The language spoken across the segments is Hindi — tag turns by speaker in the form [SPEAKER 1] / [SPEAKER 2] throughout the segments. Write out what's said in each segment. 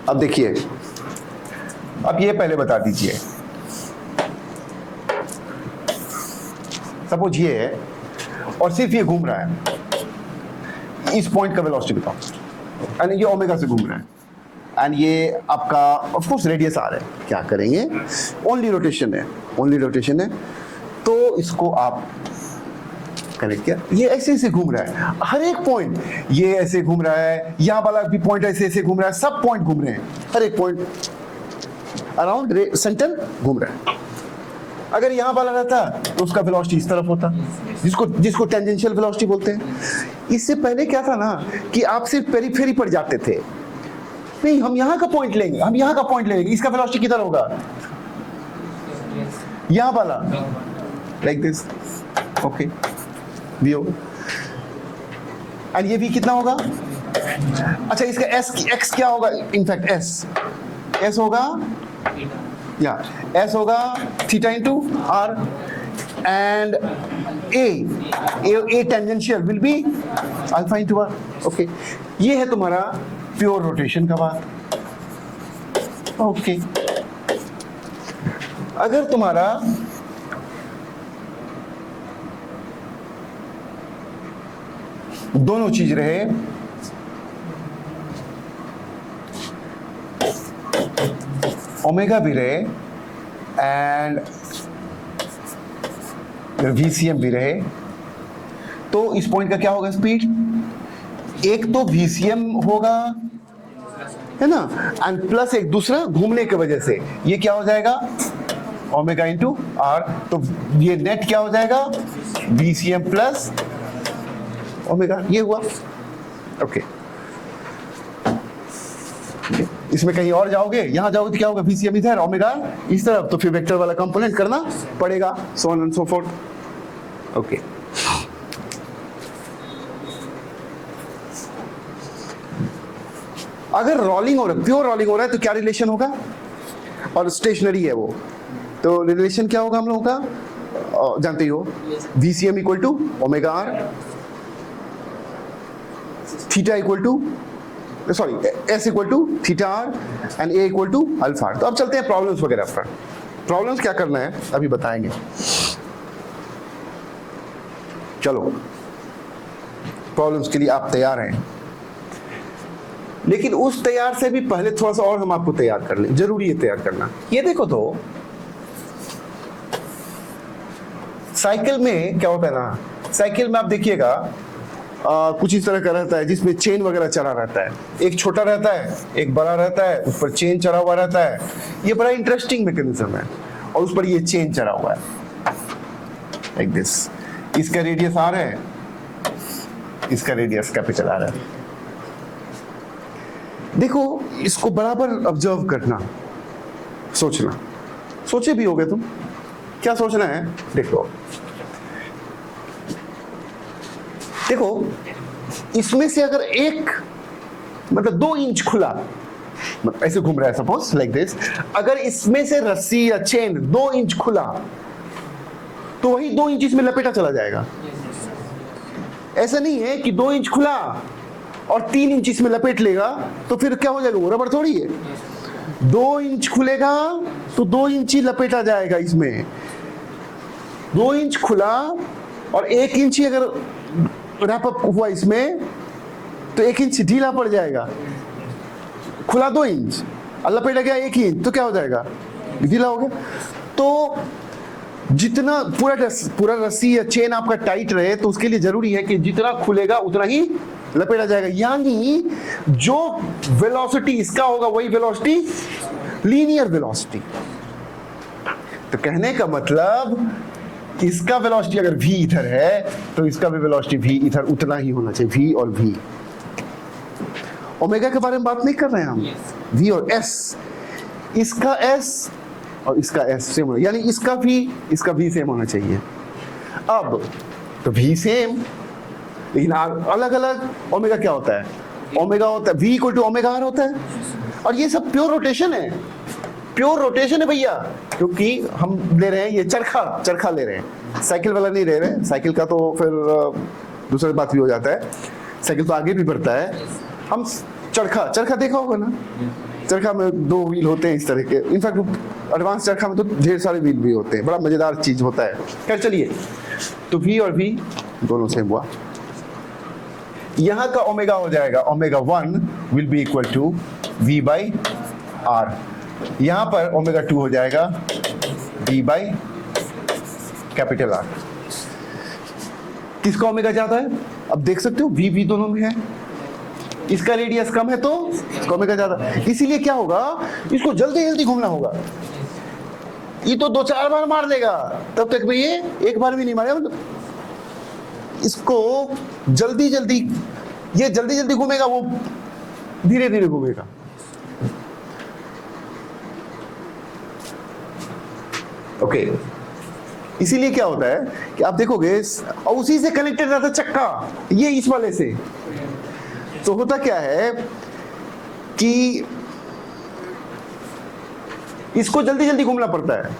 [SPEAKER 1] अब देखिए, अब ये पहले बता दीजिए, सपोज ये है और सिर्फ ये घूम रहा है, इस पॉइंट का वेलोसिटी बताओ, एंड ये ओमेगा से घूम रहा है, एंड ये आपका ऑफ कोर्स रेडियस आर है। क्या करेंगे, ओनली रोटेशन है, ओनली रोटेशन है, तो इसको आप कनेक्ट किया, ये ऐसे ऐसे घूम रहा है, हर एक पॉइंट ये ऐसे घूम रहा है, यहाँ वाला भी पॉइंट ऐसे ऐसे घूम रहा है, सब पॉइंट घूम रहे हैं, हर एक पॉइंट अराउंड सेंटर घूम रहा है। अगर यहाँ वाला रहता तो उसका वेलोसिटी इस तरफ होता, जिसको टेंजेंशियल वेलोसिटी बोलते हैं। इससे पहले क्या था ना कि आप सिर्फ पेरिफेरी पर जाते थे, नहीं हम यहाँ का पॉइंट लेंगे, हम यहाँ का पॉइंट लेंगे, इसका वेलोसिटी किधर होगा, यहाँ वाला, लाइक दिस, ओके, वी होगा, एंड ये भी कितना होगा, अच्छा इसका एस एक्स क्या होगा, इनफैक्ट एस होगा, या एस होगा theta into R, and a tangential will be alpha into R. Okay, ये है तुम्हारा प्योर रोटेशन का बात। ओके, अगर तुम्हारा दोनों चीज रहे, ओमेगा भी रहे एंड VCM भी रहे, तो इस पॉइंट का क्या होगा स्पीड, एक तो VCM होगा, है ना, एंड प्लस एक दूसरा घूमने की वजह से ये क्या हो जाएगा, ओमेगा इंटू आर, तो ये नेट क्या हो जाएगा, VCM प्लस ओमेगा, ये हुआ। ओके, इसमें कहीं और जाओगे, यहां जाओगे तो क्या होगा, VCM इधर, ओमेगा इस तरफ, तो फिर वेक्टर वाला कंपोनेंट करना पड़ेगा, so on and so fourth. Okay, अगर रोलिंग हो रहा है, प्योर रोलिंग हो रहा है, तो क्या रिलेशन होगा, और स्टेशनरी है वो, तो रिलेशन क्या होगा हम लोगों का, जानते ही हो, VCM equal to omega R, theta equal to sorry S equal to theta R, and a equal to alpha. तो अब चलते हैं प्रॉब्लम्स वगैरह पर। प्रॉब्लम्स क्या करना है अभी बताएंगे, चलो प्रॉब्लम्स के लिए आप तैयार हैं, लेकिन उस तैयार से भी पहले थोड़ा सा और हम आपको तैयार कर लें, जरूरी है तैयार करना। ये देखो तो साइकिल में क्या होता है ना, साइकिल में आप देखिएगा कुछ इस तरह का रहता है जिसमें चेन वगैरह चढ़ा रहता है, एक छोटा रहता है एक बड़ा रहता है, उस पर चेन चढ़ा हुआ रहता है, ये बड़ा इंटरेस्टिंग मैकेनिज्म है, और उस पर ये चेन चढ़ा हुआ है लाइक दिस, इसका रेडियस आर है, इसका रेडियस कैपिटल आर है। देखो इसको बराबर ऑब्जर्व करना, सोचना, सोचे भी होगे तुम, क्या सोचना है, देखो देखो इसमें से अगर एक मतलब 2 इंच खुला, मतलब ऐसे घूम रहा है सपोज लाइक दिस, अगर इसमें से रस्सी या चेन 2 इंच खुला तो वही 2 इंच इसमें लपेटा चला जाएगा। ऐसा नहीं है कि 2 इंच खुला और 3 इंच इसमें लपेट लेगा तो फिर क्या हो जाएगा, वो रबड़ थोड़ी है। 2 इंच खुलेगा तो 2 इंच ही लपेटा जाएगा इसमें, 2 इंच खुला और 1 इंच ही अगर रैप अप हुआ इसमें तो 1 इंच ढीला पड़ जाएगा। खुला 2 इंच और लपेटा गया 1 इंच तो क्या हो जाएगा, ढीला हो गया। तो जितना पूरा रस्सी या चेन आपका टाइट रहे तो उसके लिए जरूरी है कि जितना खुलेगा उतना ही लपेटा जाएगा, यानी जो वेलोसिटी इसका होगा वही वेलोसिटी लीनियर वेलोसिटी। तो कहने का मतलब इसका वेलोसिटी अगर v इधर है तो इसका भी वेलोसिटी v इधर उतना ही होना चाहिए, v और v। ओमेगा के बारे में बात नहीं कर रहे हैं हम, v और s, इसका s और इसका s सेम होना, यानी इसका v सेम होना चाहिए। अब तो v सेम, लेकिन अलग अलग ओमेगा क्या होता है, ओमेगा होता है v equal to omega R होता है, और ये सब प्योर रोटेशन है, प्योर रोटेशन है भैया, क्योंकि हम ले रहे हैं ये चरखा ले रहे हैं, साइकिल वाला नहीं ले रहे हैं। साइकिल का तो फिर दूसरी बात भी हो जाता है, साइकिल तो आगे भी बढ़ता है, हम चरखा देखा होगा ना, चरखा में 2 व्हील होते हैं इस तरह के, इनफैक्ट एडवांस चरखा में तो ढेर सारे व्हील भी होते हैं, बड़ा मजेदार चीज होता है। खैर चलिए, तो V और V दोनों सेम हुआ। यहां का ओमेगा हो जाएगा omega 1 will be equal to V by R, यहां पर ओमेगा 2 हो जाएगा V बाई कैपिटल R। किसका ओमेगा ज्यादा है? अब देख सकते हो V दोनों में है, इसका रेडियस कम है तो इसका ओमेगा ज्यादा, इसीलिए क्या होगा, इसको जल्दी जल्दी घूमना होगा। ये तो 2-4 बार मार देगा, तब तक में ये एक बार भी नहीं मारेगा। मतलब इसको जल्दी जल्दी, ये जल्दी जल्दी घूमेगा, वो धीरे धीरे घूमेगा। ओके, इसीलिए क्या होता है कि आप देखोगे, और उसी से कनेक्टेड रहता चक्का, ये इस वाले से। तो होता क्या है कि इसको जल्दी जल्दी घूमना पड़ता है,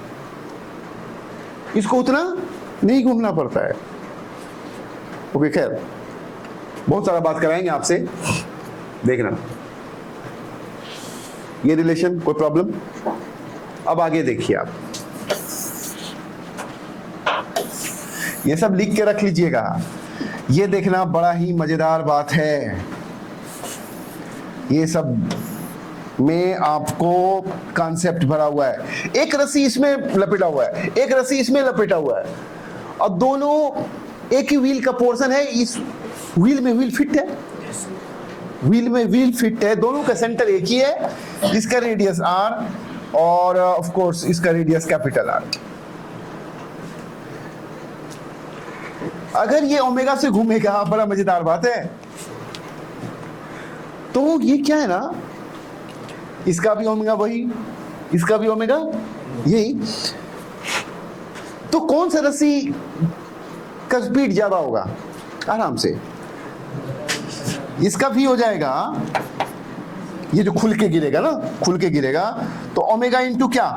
[SPEAKER 1] इसको उतना नहीं घूमना पड़ता है। ओके, खैर बहुत सारा बात कराएंगे आपसे, देखना ये रिलेशन, कोई प्रॉब्लम। अब आगे देखिए, आप ये सब लिख के रख लीजिएगा, ये देखना बड़ा ही मजेदार बात है। ये सब में आपको कॉन्सेप्ट भरा हुआ है। एक रस्सी इसमें लपेटा हुआ है, एक रस्सी इसमें लपेटा हुआ है, और दोनों एक ही व्हील का पोर्शन है। इस व्हील में व्हील फिट है, व्हील में व्हील फिट है, दोनों का सेंटर एक ही है, इसका रेडियस R और ऑफ कोर्स इसका रेडियस कैपिटल R। अगर ये ओमेगा से घूमेगा, बड़ा मजेदार बात है। तो ये क्या है ना, इसका भी ओमेगा वही, इसका भी ओमेगा यही। तो कौन सा रस्सी का स्पीड ज्यादा होगा? आराम से इसका भी हो जाएगा, ये जो खुल के गिरेगा ना, खुल के गिरेगा, तो ओमेगा इंटू क्या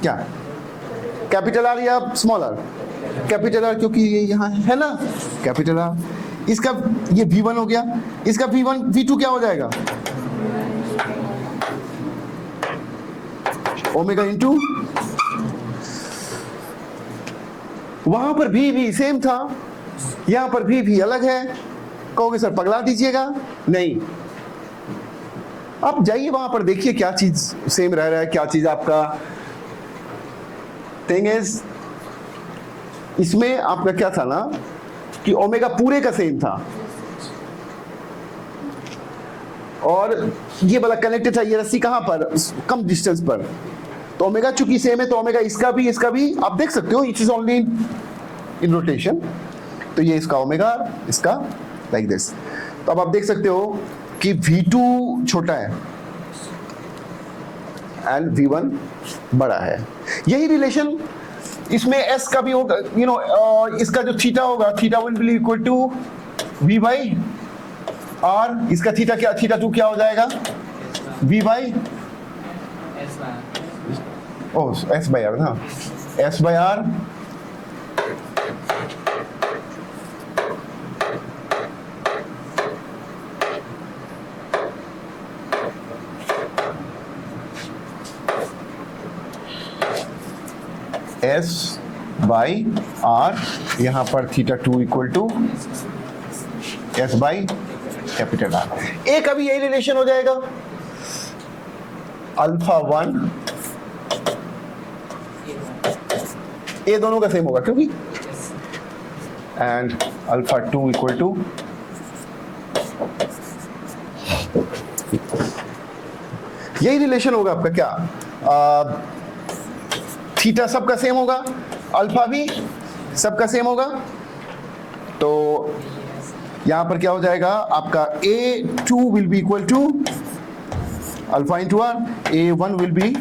[SPEAKER 1] क्या कैपिटल R या स्मॉल r? कैपिटल R, क्योंकि ये यहां है ना कैपिटल R। इसका ये V1 हो गया, इसका V1 V2 क्या हो जाएगा? ओमेगा इंटू, वहां पर भी सेम था, यहां पर भी अलग है। कहोगे सर पगला दीजिएगा, नहीं, आप जाइए वहां पर देखिए क्या चीज सेम रह रहा है, क्या चीज आपका। थिंग इज, इसमें आपका क्या था ना कि ओमेगा पूरे का सेम था, और ये वाला कनेक्टेड था, ये रस्सी कहां पर? कम डिस्टेंस पर। तो ओमेगा चूंकि सेम है, तो ओमेगा इसका भी आप देख सकते हो, it is only in rotation. तो ये इसका ओमेगा, इसका लाइक दिस। तो अब आप देख सकते हो कि V2 छोटा है एंड V1 बड़ा है। यही रिलेशन इसमें S का भी होगा, यू नो, इसका जो थीटा होगा, theta will be equal to V by R। इसका थीटा क्या, थीटा 2 क्या हो जाएगा? V by S by R ना, S by R S by R, यहां पर theta 2 equal to S by capital R। एक अभी यही रिलेशन हो जाएगा, अल्फा 1 ये दोनों का सेम होगा, क्योंकि एंड अल्फा 2 इक्वल टू यही रिलेशन होगा आपका। क्या थीटा सबका सेम होगा, अल्फा भी सबका सेम होगा। तो यहां पर क्या हो जाएगा आपका, A2 will be equal to alpha into R, A1 will be,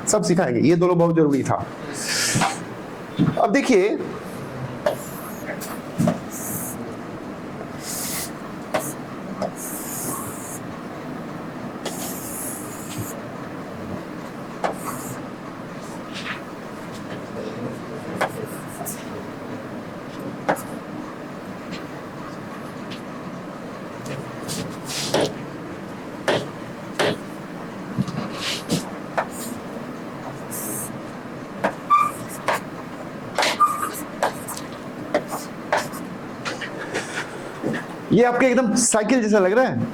[SPEAKER 1] सब सिखाएंगे, ये दोनों बहुत जरूरी था। अब देखिए, ये आपके एकदम साइकिल जैसा लग रहा है,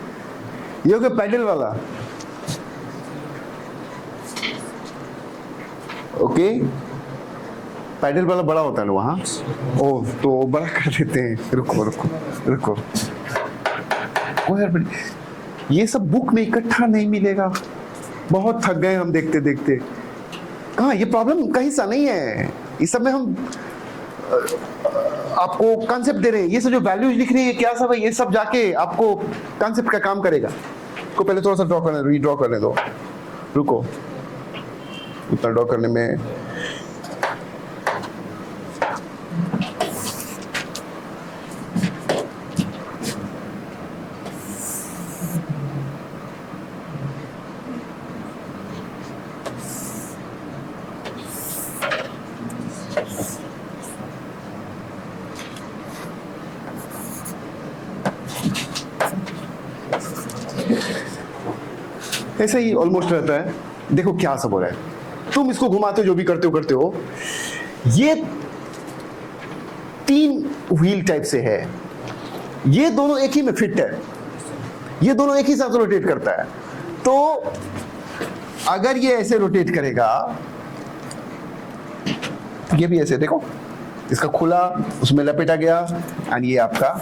[SPEAKER 1] ये हो गया पैडल वाला। ओके, पैडल वाला बड़ा होता है ना वहां, ओ तो बड़ा कर देते हैं। रुको रुको रुको, ये सब बुक में इकट्ठा नहीं मिलेगा, बहुत थक गए हम देखते देखते। कहाँ, ये प्रॉब्लम कहीं सा नहीं है, इस सब में हम आपको कॉन्सेप्ट दे रहे हैं। ये सब जो वैल्यूज लिख रही है क्या सब है, ये सब जाके आपको कॉन्सेप्ट का काम करेगा। को पहले थोड़ा सा ड्रॉ करने, रीड्रॉ करने दो, रुको, उतना ड्रॉ करने में ऐसा ही ऑलमोस्ट रहता है। देखो क्या सब हो रहा है, तुम इसको घुमाते हो, जो भी करते हो, ये 3 व्हील टाइप से है, ये दोनों एक ही में फिट है, ये दोनों एक ही साथ रोटेट करता है। तो अगर ये ऐसे रोटेट करेगा, ये भी ऐसे, देखो इसका खुला, उसमें लपेटा गया, एंड ये आपका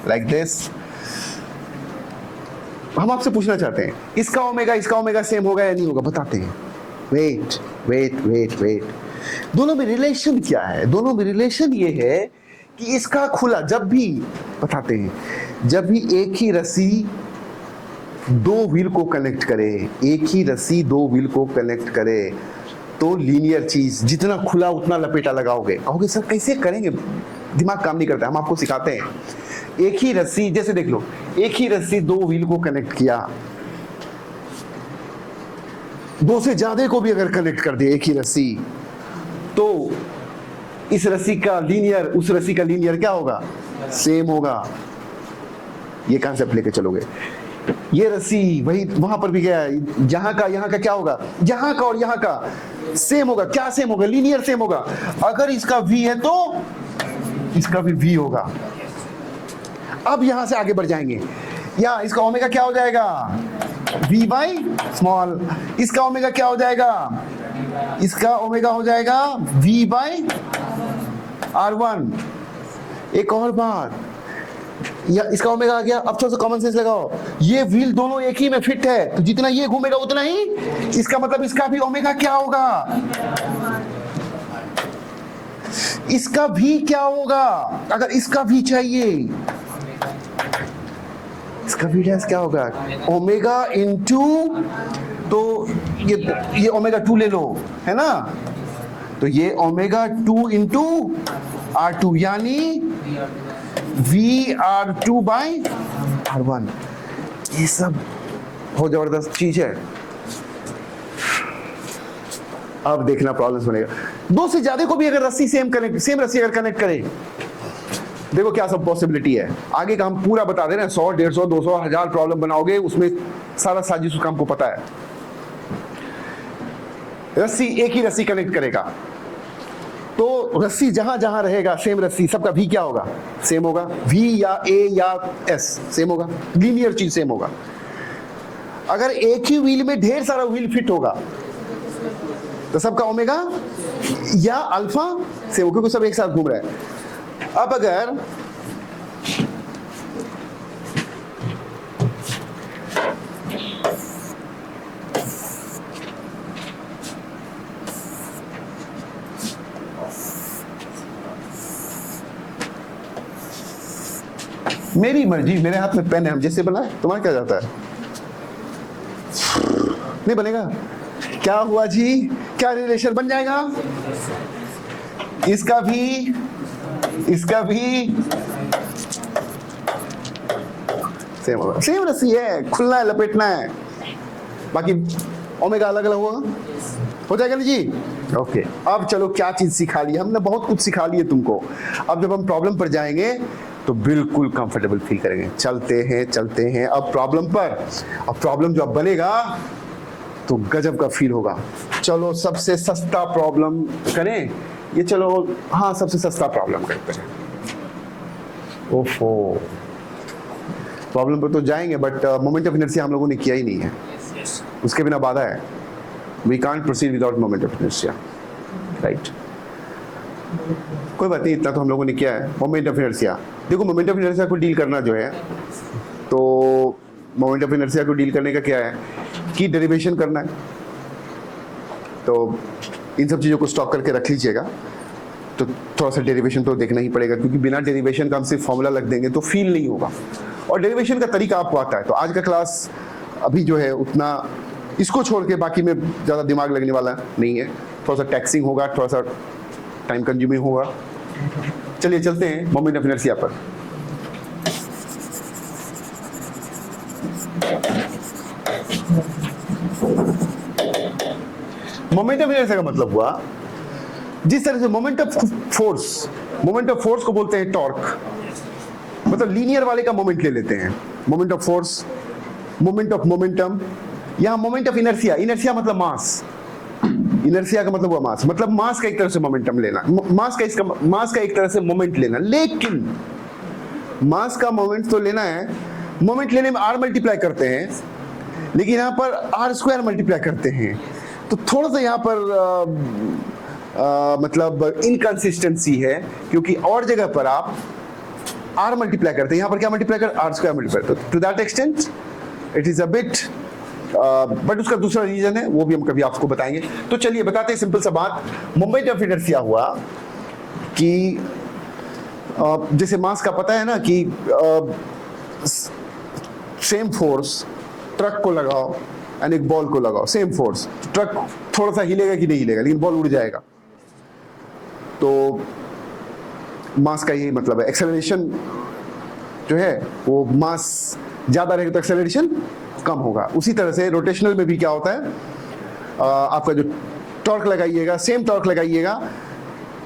[SPEAKER 1] लाइक दिस। हम आपसे पूछना चाहते हैं, इसका ओमेगा सेम होगा या नहीं होगा, बताते हैं। वेट वेट वेट वेट, दोनों में रिलेशन क्या है? दोनों में रिलेशन ये है कि इसका खुला, जब भी बताते हैं, जब भी एक ही रस्सी 2 व्हील को कनेक्ट करे, एक ही रस्सी 2 व्हील को कनेक्ट करे, तो लीनियर चीज, जितना खुला उतना लपेटा लगाओगे। कहोगे सर कैसे करेंगे, दिमाग काम नहीं करता, हम आपको सिखाते हैं। एक ही रस्सी, जैसे देख लो, एक ही रस्सी 2 व्हील को कनेक्ट किया, 2 से ज्यादा को भी अगर कनेक्ट कर दिया एक ही रस्सी, तो इस रस्सी का लीनियर उस रस्सी का लीनियर क्या होगा, सेम होगा। ये कॉन्सेप्ट लेके चलोगे। ये रस्सी वही वहां पर भी गया, यहाँ का क्या होगा, यहाँ का और यहाँ का सेम होगा। क्या सेम होगा, लीनियर सेम होगा। अगर इसका V है तो इसका भी V होगा। अब यहां से आगे बढ़ जाएंगे, या इसका ओमेगा क्या हो जाएगा, V बाई स्मॉल। इसका ओमेगा क्या हो जाएगा, इसका ओमेगा हो जाएगा V बाई R1। एक और बात, या इसका ओमेगा आ गया। अब थोड़ा सा कॉमन सेंस लगाओ, ये व्हील दोनों एक ही में फिट है, तो जितना ये घूमेगा उतना ही इसका, मतलब इसका भी ओमेगा क्या होगा, इसका भी क्या होगा। अगर इसका भी चाहिए, इसका भी डैश क्या होगा, ओमेगा इनटू, तो ये ओमेगा 2 ले लो, है ना, तो ये ओमेगा 2 इंटू R2, यानी VR2 बाई R1। ये सब बहुत जबरदस्त चीज है। अब देखना प्रॉब्लम्स बनेगा। 2 से ज्यादा को भी अगर रस्सी सेम रस्सी अगर कनेक्ट करे, देखो क्या सब पॉसिबिलिटी है। आगे का हम पूरा बता दे रहे हैं, 100, 150, 200, 1000 प्रॉब्लम बनाओगे, उसमें सारा साजिश उसका हमको पता है। रस्सी, एक ही रस्सी कनेक्ट करेगा, तो रस्सी जहां जहां रहेगा सेम रस्सी, सबका V क्या होगा, सेम होगा। V या A या S सेम होगा, लीनियर चीज सेम होगा। अगर एक ही व्हील में ढेर सारा व्हील फिट होगा, तो सबका ओमेगा या अल्फा सेम, क्योंकि सब एक साथ घूम रहा है। अब अगर मेरी मर्जी, मेरे हाथ में पेन है, हम जैसे बनाए, तुम्हारा क्या जाता है, नहीं बनेगा। क्या हुआ जी, क्या रिलेशन बन जाएगा, इसका भी सेम होगा। सेम रस्सी है, खुलना है, लपेटना है, बाकी ओमेगा अलग अलग होगा, हो जाएगा ना जी। ओके, अब चलो क्या चीज सिखा ली हमने, बहुत कुछ सिखा लिया तुमको। अब जब हम प्रॉब्लम पर जाएंगे तो बिल्कुल कंफर्टेबल फील करेंगे। चलते हैं अब प्रॉब्लम पर। अब प्रॉब्लम जो अब बनेगा तो गजब का फील होगा। चलो सबसे सस्ता प्रॉब्लम करें ये, चलो हाँ सबसे सस्ता प्रॉब्लम करते हैं। ओफो, प्रॉब्लम पर तो जाएंगे बट मोमेंट ऑफ इनर्शिया हम लोगों ने किया ही नहीं है, उसके बिना बाधा है। We can't proceed without moment of inertia, right. कोई बात नहीं, इतना तो हम लोगों ने किया है। मोमेंट ऑफ इनर्शिया, देखो मोमेंट ऑफ इनर्शिया को डील करना जो है, तो मोमेंट ऑफ इनर्शिया को डील करने का क्या है कि डेरिवेशन करना है। तो इन सब चीज़ों को स्टॉक करके रख लीजिएगा। तो थोड़ा सा डेरिवेशन तो देखना ही पड़ेगा, क्योंकि बिना डेरिवेशन का हम सिर्फ फॉर्मूला लग देंगे तो फील नहीं होगा, और डेरिवेशन का तरीका आपको आता है। तो आज का क्लास अभी जो है उतना, इसको छोड़ के बाकी में ज़्यादा दिमाग लगने वाला नहीं है। थोड़ा सा टैक्सिंग होगा, थोड़ा सा टाइम कंज्यूमिंग होगा। चलिए चलते हैं मोमेंट ऑफ इनर्शिया पर। मोमेंट ऑफ इनर्शिया का मतलब हुआ, जिस तरह से मोमेंट ऑफ फोर्स को बोलते हैं टॉर्क, मतलब लीनियर वाले का मोमेंट ले लेते हैं। Moment of force, moment of momentum, यहां मोमेंट ऑफ इनर्शिया, इनर्शिया मतलब मास, इनर्शिया का मतलब हुआ मास, मतलब मास का एक तरह से मोमेंटम लेना, मास का एक तरह से मोमेंट लेना। लेकिन मास का मोमेंट तो लेना है, मोमेंट लेने में r मल्टीप्लाई करते हैं, लेकिन यहां पर r स्क्वायर मल्टीप्लाई करते हैं। तो थोड़ा सा यहां पर मतलब इनकंसिस्टेंसी है, क्योंकि और जगह पर आप r मल्टीप्लाई करते हैं, यहां पर क्या मल्टीप्लाई कर, r स्क्वायर मल्टीप्लाई करते। To that extent it is a bit, but उसका दूसरा रीजन है, वो भी हम कभी आपको बताएंगे। तो चलिए बताते हैं सिंपल सा बात। मोमेंट ऑफ इनर्शिया हुआ कि जैसे मास का पता है ना कि सेम फोर्स ट्रक को लगाओ एंड एक बॉल को लगाओ, सेम फोर्स, ट्रक थोड़ा सा हिलेगा कि नहीं हिलेगा, लेकिन बॉल उड़ जाएगा। तो मास का यही मतलब है। एक्सेलरेशन जो है वो मास ज्यादा रहेगा तो एक्सेलरेशन कम होगा। उसी तरह से रोटेशनल में भी क्या होता है, आपका जो टॉर्क लगाइएगा, सेम टॉर्क लगाइएगा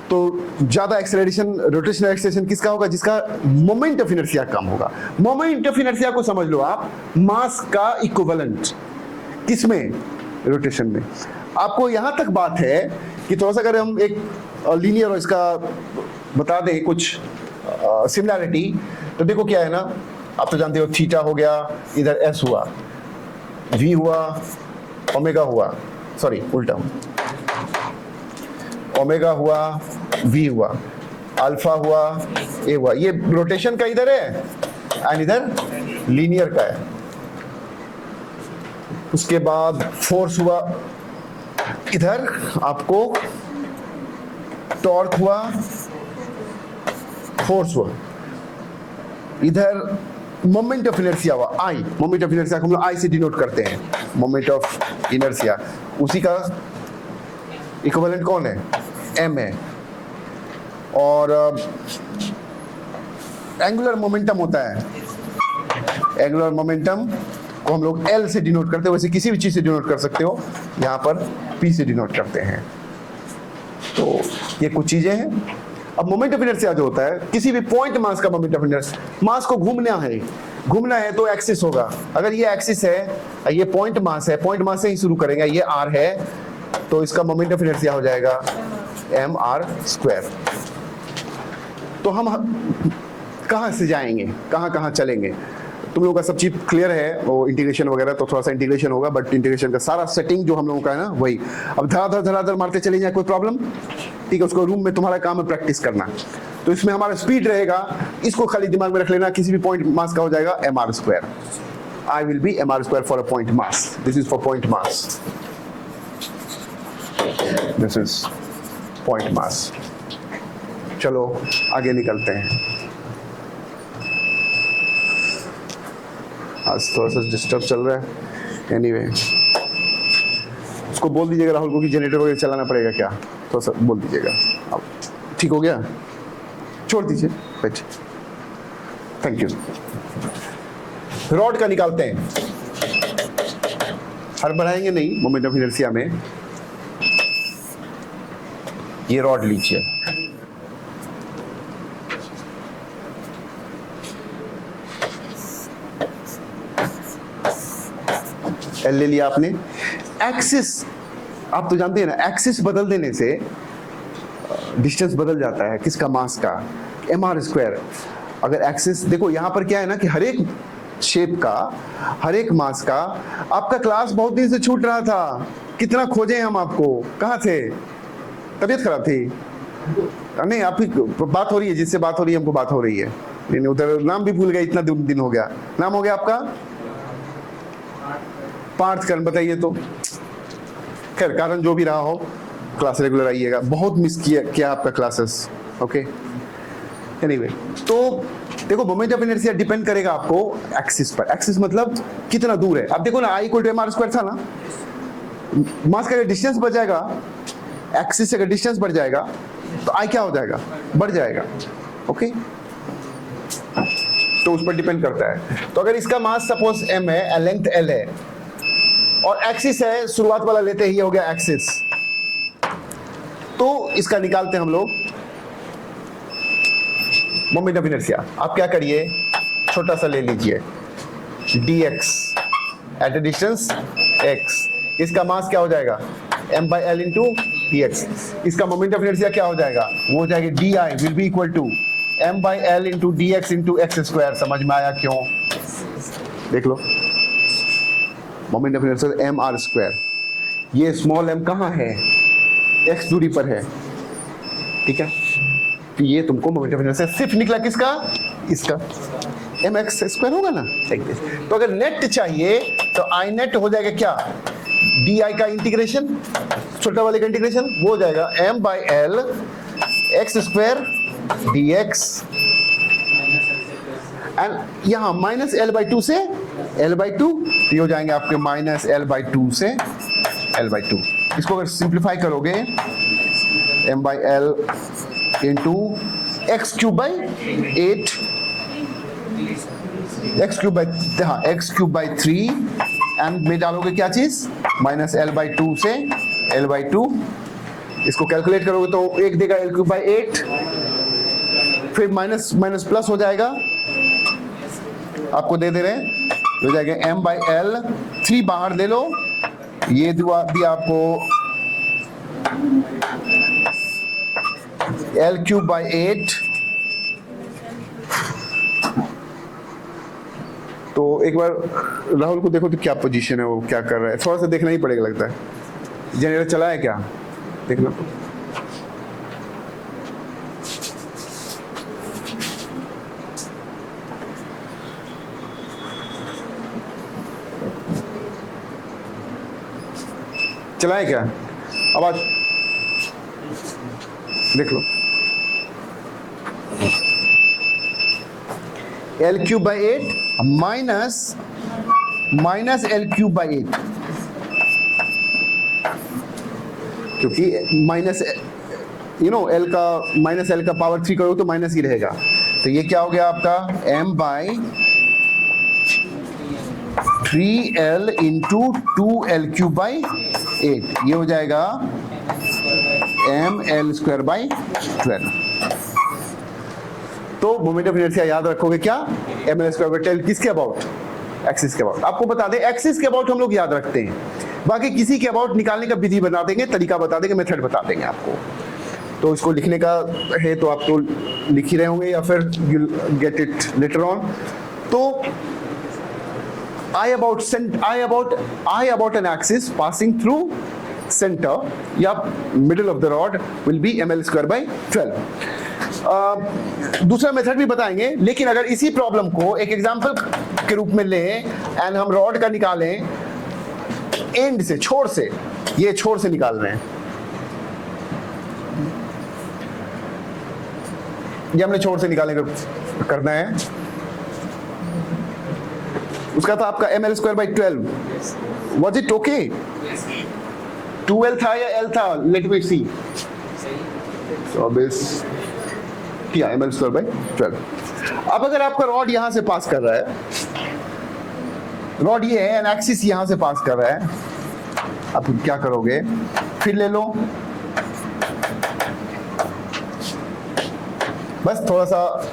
[SPEAKER 1] तो ज्यादा एक्सेलरेशन, रोटेशनल एक्सेलरेशन किसका होगा, जिसका मोमेंट ऑफ इनर्शिया कम होगा। मोमेंट ऑफ इनर्शिया को समझ लो आप मास का इक्विवेलेंट, किसमें, रोटेशन में। आपको यहां तक बात है कि थोड़ा सा अगर हम एक लीनियर और इसका बता दें कुछ सिमिलैरिटी, तो देखो क्या है ना, आप तो जानते हो थीटा हो गया, इधर एस हुआ, वी हुआ, ओमेगा हुआ, सॉरी उल्टा, ओमेगा हुआ, वी हुआ, अल्फा हुआ, ए हुआ। ये रोटेशन का इधर है एंड इधर लीनियर का है। उसके बाद फोर्स हुआ, इधर आपको टॉर्क हुआ, फोर्स हुआ, इधर मोमेंट ऑफ इनर्शिया हुआ, आई। मोमेंट ऑफ इनर्शिया को हम लोग आई से डिनोट करते हैं, मोमेंट ऑफ इनर्शिया। उसी का इक्विवेलेंट कौन है, एम है। और एंगुलर मोमेंटम होता है, एंगुलर मोमेंटम को हम लोग एल से डिनोट करते हैं, वैसे किसी भी चीज से डिनोट कर सकते हो, यहां पर पी से डिनोट करते हैं। तो ये कुछ चीजें हैं। अब मोमेंट ऑफ इनर्शिया जो होता है, किसी भी पॉइंट मास का मोमेंट ऑफ इनर्शिया, मास को घूमना है तो एक्सिस होगा। अगर ये एक्सिस है, ये पॉइंट मास है, पॉइंट मास से ही शुरू करेंगे, ये आर है, तो इसका मोमेंट ऑफ इनर्शिया हो जाएगा एम आर स्क्वायर। तो हम कहां से जाएंगे, कहां चलेंगे, तुम लोगों का सब चीज क्लियर है, वो इंटीग्रेशन वगैरह, तो थोड़ा सा इंटीग्रेशन होगा, बट इंटीग्रेशन का सारा सेटिंग जो हम लोगों का है ना वही। अब धराधर मारते चले जाए, कोई प्रॉब्लम, ठीक है। उसको रूम में तुम्हारा काम है प्रैक्टिस करना, तो इसमें हमारा स्पीड रहेगा, इसको खाली दिमाग में रख लेना, किसी भी पॉइंट मास का हो जाएगा M are square. I will be M are square for a point mass, this is for point mass, this is point mass. चलो आगे निकलते हैं। आज थोड़ा सा डिस्टर्ब चल रहा है, एनीवे उसको बोल दीजिएगा राहुल को कि जनरेटर वगैरह चलाना पड़ेगा क्या, थोड़ा सा बोल दीजिएगा। अब ठीक हो गया, छोड़ दीजिए, बैठिए, थैंक यू। रॉड का निकालते हैं, हड़बड़ाएंगे नहीं मोमेंट ऑफ इनर्शिया में। ये रॉड लीजिए, एल ले लिया आपने। एक्सिस आप तो जानते हैं ना, एक्सिस बदल देने से डिस्टेंस बदल जाता है किसका, मास का, mr²। अगर एक्सिस देखो यहाँ पर क्या है ना कि हर एक शेप का, हर एक मास का, आपका क्लास बहुत दिन से छूट रहा था, कितना खोजे हम आपको, कहाँ थे, तबीयत खराब थी? नहीं, आपकी बात हो रही है, जिससे बात हो रही है हमको बात हो रही है। नहीं उधर नाम भी भूल गए, इतना दिन हो गया। नाम हो गया आपका पार्थकरण, बताइए तो। खैर कारण जो भी रहा हो, क्लास रेगुलर आइएगा, बहुत मिस किया आपका क्लासेस। ओके एनीवे, तो देखो मोमेंट ऑफ इनर्शिया डिपेंड करेगा आपको एक्सिस पर। एक्सिस मतलब कितना दूर है। अब देखो ना, I = mr² था ना, मास का अगर डिस्टेंस बढ़ जाएगा, एक्सिस से अगर डिस्टेंस बढ़ जाएगा तो I क्या हो जाएगा, बढ़ जाएगा। ओके तो उस पर डिपेंड करता है। तो अगर इसका मास सपोज m है, लेंथ l है, और एक्सिस है, शुरुआत वाला लेते ही हो गया एक्सिस, तो इसका निकालते हैं हम लोग मोमेंट ऑफ इनर्शिया। आप क्या करिए, छोटा सा ले लीजिए dx at a distance x, इसका मास क्या हो जाएगा m/l इंटू dx। इसका मोमेंट ऑफ इनर्शिया क्या हो जाएगा, वो हो जाएगा di will be equal to m/l into dx into x²। समझ में आया क्यों? देख लो, मोमेंट ऑफ इनर्शिया mr²। ये स्मॉल m कहाँ है, x दूरी पर है, ठीक है। तो ये तुमको मोमेंट ऑफ इनर्शिया सिर्फ निकला किसका, इसका, mx² होगा ना, लाइक दिस। तो अगर नेट चाहिए तो I नेट हो जाएगा क्या, di का इंटीग्रेशन, छोटा वाले का इंटीग्रेशन, वो हो जाएगा m/l x² dx, एंड यहाँ -l/2 से l/2, ये हो जाएंगे आपके -l/2 से l/2। इसको अगर सिंप्लीफाई करोगे m/l into x³/8, x³/3, and में डालोगे क्या चीज, -l/2 से l/2। इसको कैलकुलेट करोगे तो एक देगा l³/8, फिर माइनस प्लस हो जाएगा, आपको दे दे रहे हैं, हो जाएगा m/l, 3 बाहर ले लो, ये दिया आपको l³/8। तो एक बार राहुल को देखो तो क्या पोजीशन है, वो क्या कर रहा है, थोड़ा सा देखना ही पड़ेगा लगता है। जनरेटर चला है क्या, देखना। चला है क्या, आवाज देख लो। l³/8 माइनस l³/8, क्योंकि माइनस l का -l का पावर 3 करो तो माइनस ही रहेगा। तो ये क्या हो गया आपका m/3l इंटू 2l³/8, ये हो जाएगा ml²/12। तो मोमेंट ऑफ इनर्शिया याद रखोगे क्या, ml²/12 किसके अबाउट, एक्सिस के अबाउट। आपको बता दें एक्सिस के अबाउट हम लोग याद रखते हैं, बाकी किसी के अबाउट निकालने का विधि बता देंगे, तरीका बता देंगे, मेथड बता देंगे आपको। तो इसको लिखने का है तो आप तो लिख ही रहे होंगे या फिर you get it later on. तो I about an axis passing through center या middle of the rod will be ml²/12। दूसरा मेथड भी बताएंगे, लेकिन अगर इसी प्रॉब्लम को एक एग्जांपल के रूप में लें एंड हम रॉड का निकालें एंड से, छोर से, ये छोर से निकाल रहे हैं, ये हमने छोर से निकालने का करना है, उसका था आपका ml²/12। Was it okay? 2l था या l था, let me see. So this क्या ml²/12। अब अगर आपका रॉड यहां से पास कर रहा है, रॉड ये है एंड एक्सिस यहां से पास कर रहा है, आप क्या करोगे, फिर ले लो, बस थोड़ा सा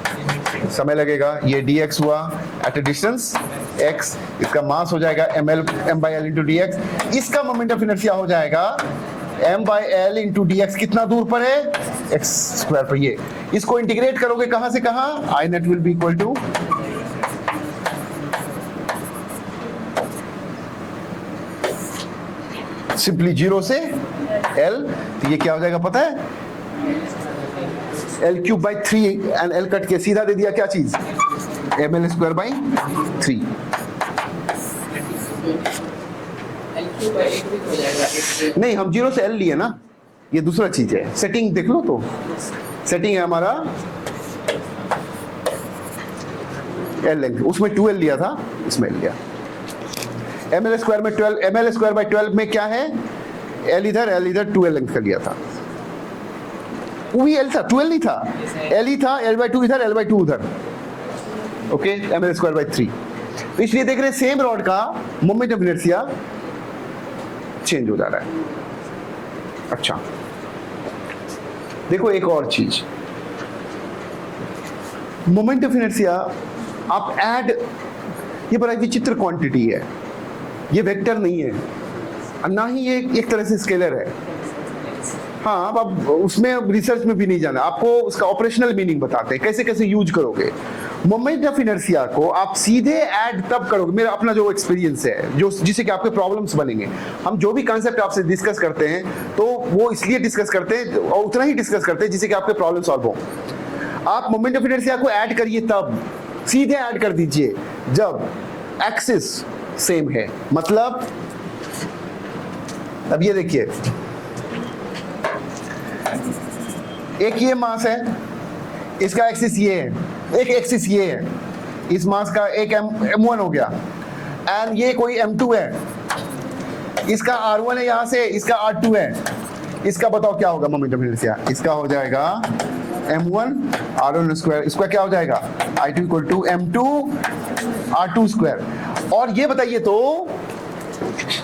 [SPEAKER 1] समय लगेगा। ये dx हुआ एट ए डिस्टेंस x, इसका मास हो जाएगा m/l इंटू dx, इसका मोमेंट ऑफ इनर्शिया हो जाएगा m/l इंटू dx, कितना दूर पर है, x स्क्वायर पर। ये इसको इंटीग्रेट करोगे कहां से कहां, I net will be equal to simply 0 से l, तो ये क्या हो जाएगा पता है, l³/3 एंड l कट के सीधा दे दिया क्या चीज, ml²/3। नहीं, हम 0 से l लिए ना, ये दूसरा चीज है, सेटिंग देख लो तो, सेटिंग है हमारा l लेंथ, उसमें 2l लिया था, इसमें l लिया। ml² में 12, ml²/12 में क्या है, l इधर 2l लेंथ का लिया था, वो भी l था, 2l नहीं था, l ही था, l/2 इधर, l/2 उधर, ओके, ml²/3। तो इसलिए देख रहे हैं सेम रॉड का मोमेंट ऑफ इनर्शिया चेंज हो जा रहा है। अच्छा, देखो एक और चीज, मोमेंट ऑफ इनर्शिया आप ऐड, ये बड़ा विचित्र क्वांटिटी है, ये वेक्टर नहीं है, ना ही ये एक तरह से स्केलर है। हाँ, अब उसमें रिसर्च में भी नहीं जाना, आपको उसका ऑपरेशनल मीनिंग बताते हैं कैसे कैसे यूज करोगे। मोमेंट ऑफ इनर्शिया को आप सीधे ऐड तब करोगे, मेरा अपना जो एक्सपीरियंस है, जो जिससे कि आपके प्रॉब्लम्स बनेंगे। हम जो भी कॉन्सेप्ट आपसे डिस्कस करते हैं तो वो इसलिए डिस्कस करते हैं और उतना ही डिस्कस करते हैं जिससे कि आपके प्रॉब्लम सॉल्व हो। आप मोमेंट ऑफ इनर्शिया को ऐड करिए तब, सीधे ऐड कर दीजिए जब एक्सिस सेम है। मतलब अब ये देखिए, एक ये मास है, इसका एक्सिस ये है, एक एक्सिस ये है, इस मास का एक m1 हो गया, एंड ये कोई m2 है, इसका r1 है यहां से, इसका r2 है, इसका बताओ क्या होगा मोमेंट ऑफ इनर्शिया, इसका हो जाएगा m1 r1², इसका क्या हो जाएगा I2 = m2 r2²। और ये बताइए तो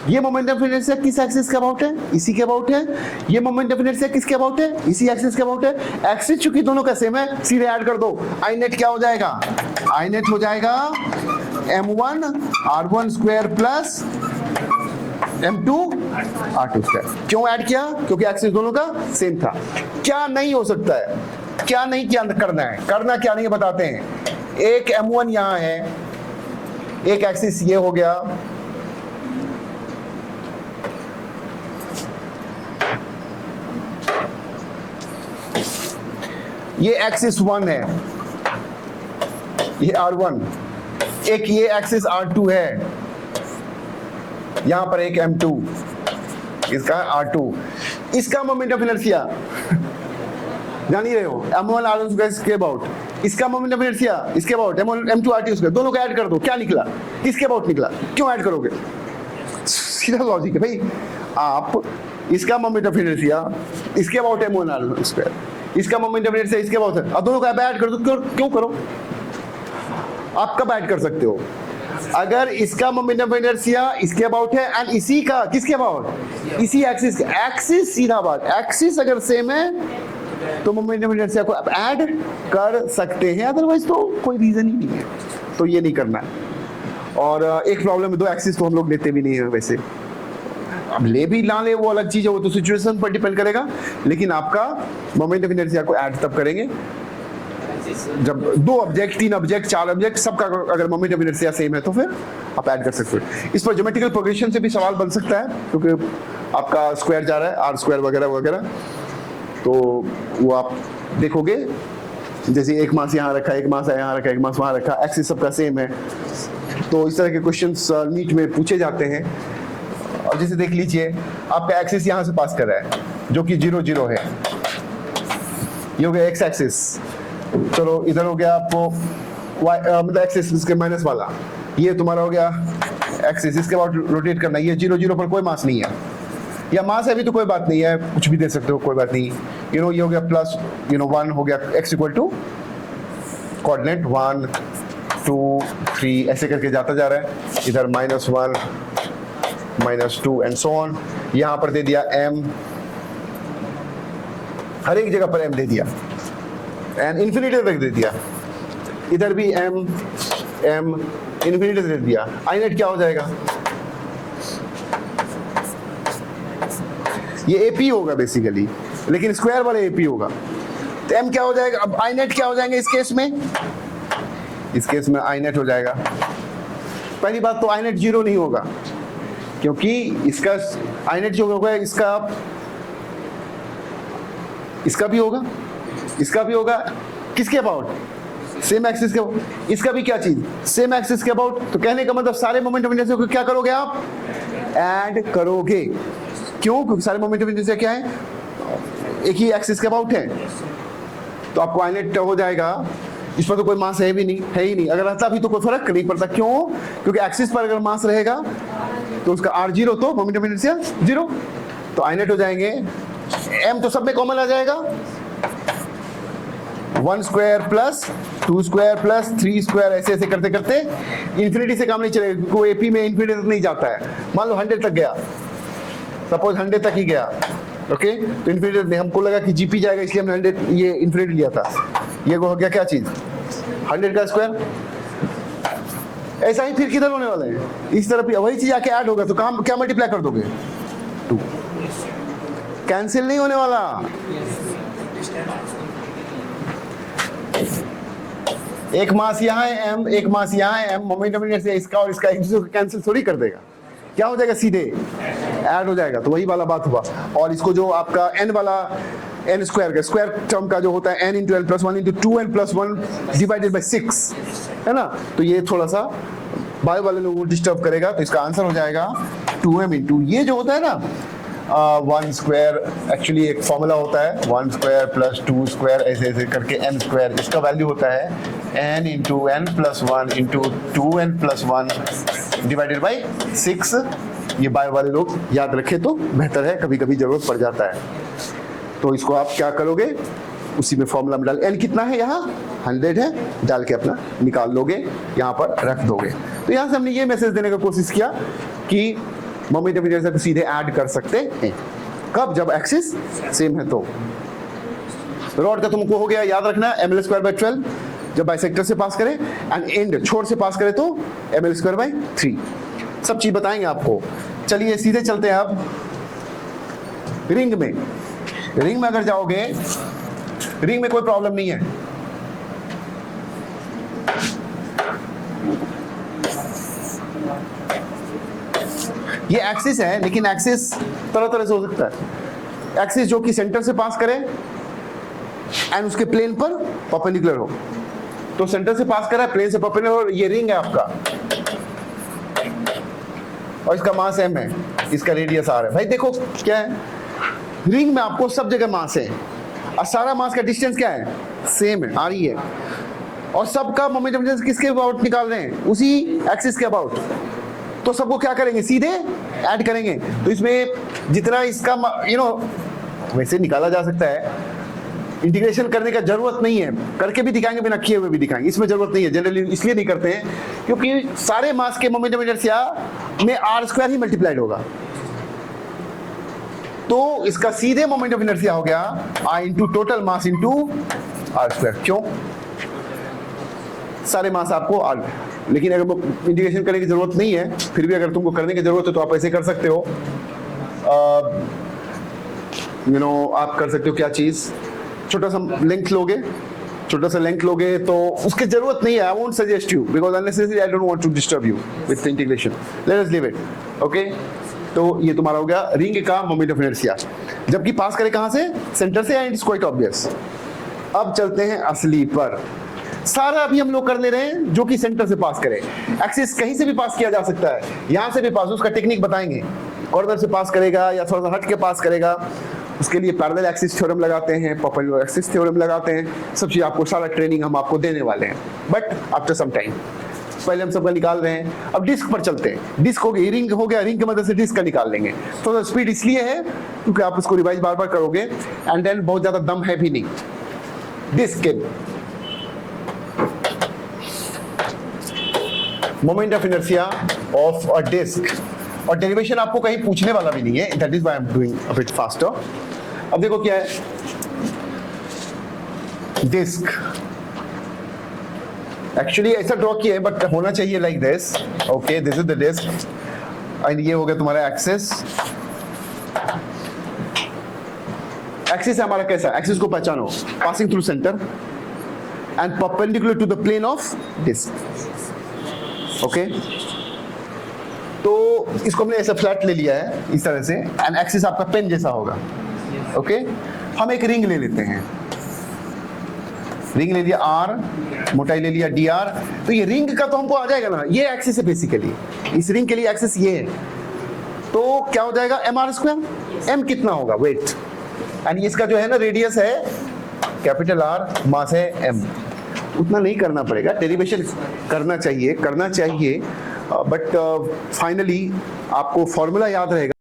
[SPEAKER 1] ये मोमेंट ऑफ इनर्शिया किस एक्सिस के अबाउट है, इसी के अबाउट है। ये मोमेंट ऑफ इनर्शिया किसके अबाउट है, इसी एक्सिस के अबाउट है। एक्सिस चूंकि दोनों का सेम है, सीधे ऐड कर दो, I net क्या हो जाएगा, I net हो जाएगा m1 r1² plus m2 r2²। क्यों ऐड किया, क्योंकि एक्सिस दोनों का सेम था। क्या नहीं हो सकता है, क्या नहीं, क्या करना है, करना क्या नहीं है बताते हैं। एक m1 यहां है, एक एक्सिस ये हो गया, ये एक्सिस 1 है, ये r1, एक ये एक्सिस r2 है, यहां पर एक m2, इसका r2, इसका मोमेंट ऑफ इनर्शिया जान ही रहे हो, m1 r1² इसके अबाउट, इसका मोमेंट ऑफ इनर्शिया इसके अबाउट m2 r2², दोनों को ऐड कर दो, क्या निकला, किसके अबाउट निकला। क्यों ऐड करोगे, सीधा लॉजिक है भाई। आप इसका मोमेंट ऑफ इनर्शिया इसके अबाउट m1 r1², इसका मोमेंट ऑफ इनर्शिया इसके अबाउट है, अब दोनों को ऐड कर दो। क्यों करो, आप कब ऐड कर सकते हो, अगर इसका मोमेंट ऑफ इनर्शिया इसके अबाउट है एंड इसी का किसके अबाउट, इसी एक्सिस, एक्सिस सीधा बात, एक्सिस अगर सेम है तो मोमेंट ऑफ इनर्शिया को आप ऐड कर सकते हैं, अदरवाइज तो कोई रीजन ही नहीं है, तो ये नहीं करना है। और एक प्रॉब्लम है, दो एक्सिस तो हम लोग लेते भी नहीं है वैसे, अब ले भी ना ले वो अलग चीज है, वो तो सिचुएशन पर डिपेंड करेगा, लेकिन आपका मोमेंट ऑफ इनर्शिया को ऐड तब करेंगे जब 2 ऑब्जेक्ट, 3 ऑब्जेक्ट, 4 ऑब्जेक्ट सबका अगर मोमेंट ऑफ इनर्शिया सेम है तो फिर आप ऐड कर सकते हो। इस पर ज्योमेट्रिकल प्रोग्रेशन से भी सवाल बन सकता है, क्योंकि आपका स्क्वायर जा रहा है r² वगैरह वगैरह, तो वो आप देखोगे, जैसे एक मास यहाँ रखा, एक मास यहाँ रखा, एक मास वहाँ रखा, एक्सिस सबका सेम है, तो इस तरह के क्वेश्चंस नीट में पूछे जाते हैं। और जैसे देख लीजिए, आपका एक्सिस यहाँ से पास कर रहा है जो कि 0 0 है, ये हो गया एक्स एक्सिस, चलो इधर हो गया आपको मतलब एक्सिस इसके माइनस वाला, ये तुम्हारा हो गया एक्सिस, इसके बाद रोटेट करना, ये 0 0 पर कोई मास नहीं है, या मास है भी तो कोई बात नहीं है, कुछ भी दे सकते हो, कोई बात नहीं। ये हो गया प्लस 1 हो गया, x = कोऑर्डिनेट 1 2 3 ऐसे करके जाता जा रहा है, इधर -1 -2 एंड सो ऑन। यहां पर दे दिया m, हर एक जगह पर m दे दिया एंड इन्फिनिटी तक दे दिया, इधर भी m m इन्फिनिटी से दिया, आई नेट क्या हो जाएगा, ये एपी होगा बेसिकली, लेकिन स्क्वायर वाले एपी होगा। तो एम क्या हो जाएगा, अब आई नेट क्या हो जाएंगे इस केस में, इस केस में आई नेट हो जाएगा। पहली बात तो आई नेट 0 नहीं होगा, क्योंकि इसका आई नेट जो होगा इसका भी होगा, इसका भी होगा, किसके अबाउट, सेम एक्सिस के, इसका भी क्या चीज, सेम एक्सिस के अबाउट। तो कहने का मतलब सारे मोमेंट ऑफ इनर्शिया को क्या करोगे आप, ऐड करोगे। क्यों, क्योंकि सारे मोमेंट ऑफ इनर्शिया क्या है, एक ही एक्सिस के अबाउट है। तो आपको आई नेट हो जाएगा, इस पर तो कोई मास है भी नहीं, है ही नहीं, अगर रहता भी तो कोई फर्क नहीं पड़ता। क्यों, क्योंकि एक्सिस पर अगर मास रहेगा तो उसका r 0 तो मोमेंट ऑफ इनर्शिया 0, तो आई नेट हो जाएंगे, m तो सब में कॉमन आ जाएगा, 1 square plus 2 square plus 3 square, ऐसे ऐसे करते करते इन्फिनिटी से काम नहीं चलेगा, क्योंकि एपी में इन्फिनिटी तक नहीं जाता है। मान लो 100 तक गया, सपोज 100 तक ही गया, ओके, तो इन्फिनिटी में हमको लगा कि जीपी जाएगा, इसलिए हमने 100 ये इन्फिनिटी लिया था, ये हो गया क्या चीज, 100 का स्क्वायर। ऐसा ही फिर किधर होने वाले हैं, इस तरफ वही चीज आके ऐड होगा, तो काम क्या मल्टीप्लाई कर दोगे, 2, कैंसिल नहीं होने वाला। एक मास यहाँ है m, एक मास यहाँ है m, मोमेंट ऑफ इनर्शिया इसका और इसका एक दूसरे को कैंसिल थोड़ी कर देगा, क्या हो जाएगा, सीधे ऐड हो जाएगा। तो वही वाला बात हुआ। और इसको जो आपका n वाला n स्क्वायर का स्क्वायर टर्म का जो होता है n into n plus 1 into 2n plus 1 divided by 6 है ना, तो ये थोड़ा सा बायो वाले लोगों को डिस्टर्ब करेगा। तो इसका आंसर हो जाएगा 2m इंटू ये जो होता है ना 1 स्क्वायर, एक्चुअली एक फॉर्मूला होता है 1 स्क्वायर प्लस 2 स्क्वायर ऐसे ऐसे करके n स्क्वायर, इसका वैल्यू होता है n into n plus 1 into 2n plus 1 divided by 6। ये बायो वाले लोग याद रखें तो बेहतर है, कभी कभी जरूरत पड़ जाता है। तो इसको आप क्या करोगे, उसी में फॉर्मूला में डाल, n कितना है यहाँ 100 है, डाल के अपना निकाल लोगे, यहाँ पर रख दोगे। तो यहाँ से हमने ये मैसेज देने का कोशिश किया कि मोमेंट ऑफ इनर्शिया को सीधे ऐड कर सकते हैं, कब, जब एक्सिस सेम है। तो रॉड का तुमको हो गया, याद रखना ml स्क्वायर बाई 12 जब बाइसेक्टर से पास करे, एंड एंड छोर से पास करे तो ml स्क्वायर बाई 3, सब चीज बताएंगे आपको। चलिए सीधे चलते हैं अब रिंग में। रिंग में अगर जाओगे, रिंग में कोई प्रॉब्लम नहीं है, ये एक्सिस है, लेकिन एक्सिस तरह तरह से हो सकता है। एक्सिस जो कि सेंटर से पास करे एंड उसके प्लेन पर परपेंडिकुलर हो, तो सेंटर से पास करा है, प्लेन से परपेंडिकुलर, ये रिंग है आपका और इसका मास m है, इसका रेडियस r है। भाई देखो क्या है, रिंग में आपको सब जगह मास है और सारा मास का डिस्टेंस क्या है, सेम है, r ही है, और सबका मोमेंट ऑफ इनर्शिया किसके अबाउट निकाल रहे हैं, उसी एक्सिस के अबाउट। तो सबको क्या करेंगे, सीधे ऐड करेंगे। तो इसमें जितना इसका वैसे निकाला जा सकता है, इंटीग्रेशन करने का जरूरत नहीं है, करके भी दिखाएंगे, बिना किए हुए भी दिखाएंगे, इसमें जरूरत नहीं है। जनरली इसलिए नहीं करते हैं क्योंकि सारे मास के मोमेंट ऑफ इनर्शिया में r स्क्वायर ही मल्टीप्लाइड होगा, तो इसका सीधे मोमेंट ऑफ इनर्शिया हो गया I into total mass into r square. क्यों, सारे मास आपको r, लेकिन अगर इंटीग्रेशन करने की जरूरत नहीं है, फिर भी अगर तुमको करने की जरूरत है तो आप ऐसे कर सकते हो, आप कर सकते हो क्या चीज, छोटा सा लेंथ लोगे, छोटा सा लेंथ लोगे, तो उसकी जरूरत नहीं है। I won't suggest you because unnecessary I don't want to disturb you with integration, let us leave it, okay. तो ये तुम्हारा हो गया रिंग का मोमेंट ऑफ इनर्शिया, जबकि पास करे कहां से, सेंटर से, एंड इट्स क्वाइट ऑब्वियस। अब चलते हैं असली पर। सारा अभी हम लोग कर ले रहे हैं जो कि सेंटर से पास करे, एक्सिस कहीं से भी पास किया जा सकता है, यहां से भी पास, उसका टेक्निक बताएंगे, कॉर्नर से पास करेगा या थोड़ा सा हट के पास करेगा, उसके लिए पैरेलल एक्सिस थ्योरम लगाते हैं, परपेंडिकुलर एक्सिस थ्योरम लगाते हैं, सब चीज आपको, सारा ट्रेनिंग हम आपको देने वाले हैं, बट आफ्टर सम टाइम। पहले हम सबका निकाल रहे हैं, अब डिस्क पर चलते हैं। डिस्क हो गई, रिंग हो गया, रिंग की मदद से डिस्क का निकाल लेंगे। तो स्पीड इसलिए है क्योंकि आप उसको रिवाइज बार बार करोगे, एंड देन बहुत ज्यादा दम है भी नहीं। डिस्क के moment of inertia of a disc, और डेरिवेशन आपको कहीं पूछने वाला भी नहीं है, that is why I am doing a bit faster. अब देखो क्या है, डिस्क एक्चुअली ऐसा ड्रॉ किया है बट होना चाहिए like this. Okay, this is the disc and ये हो गया तुम्हारा एक्सिस। एक्सिस हमारा कैसा, एक्सिस को पहचानो, passing through centre and perpendicular to the plane of disc. Okay, तो इसको हमने ऐसा फ्लैट ले लिया है इस तरह से एंड एक्सिस आपका पेन जैसा होगा। ओके, हम एक रिंग ले लेते हैं, रिंग ले लिया आर, मोटाई ले लिया डी आर। तो ये रिंग का तो हमको आ जाएगा ना, ये एक्सिस है बेसिकली, इस रिंग के लिए एक्सिस ये है, तो क्या हो जाएगा एम आर स्क्वायर। एम कितना होगा, वेट, एंड इसका जो है ना रेडियस है कैपिटल आर, मास है एम। उतना नहीं करना पड़ेगा, डेरिवेशन करना चाहिए बट फाइनली आपको फॉर्मूला याद रहेगा।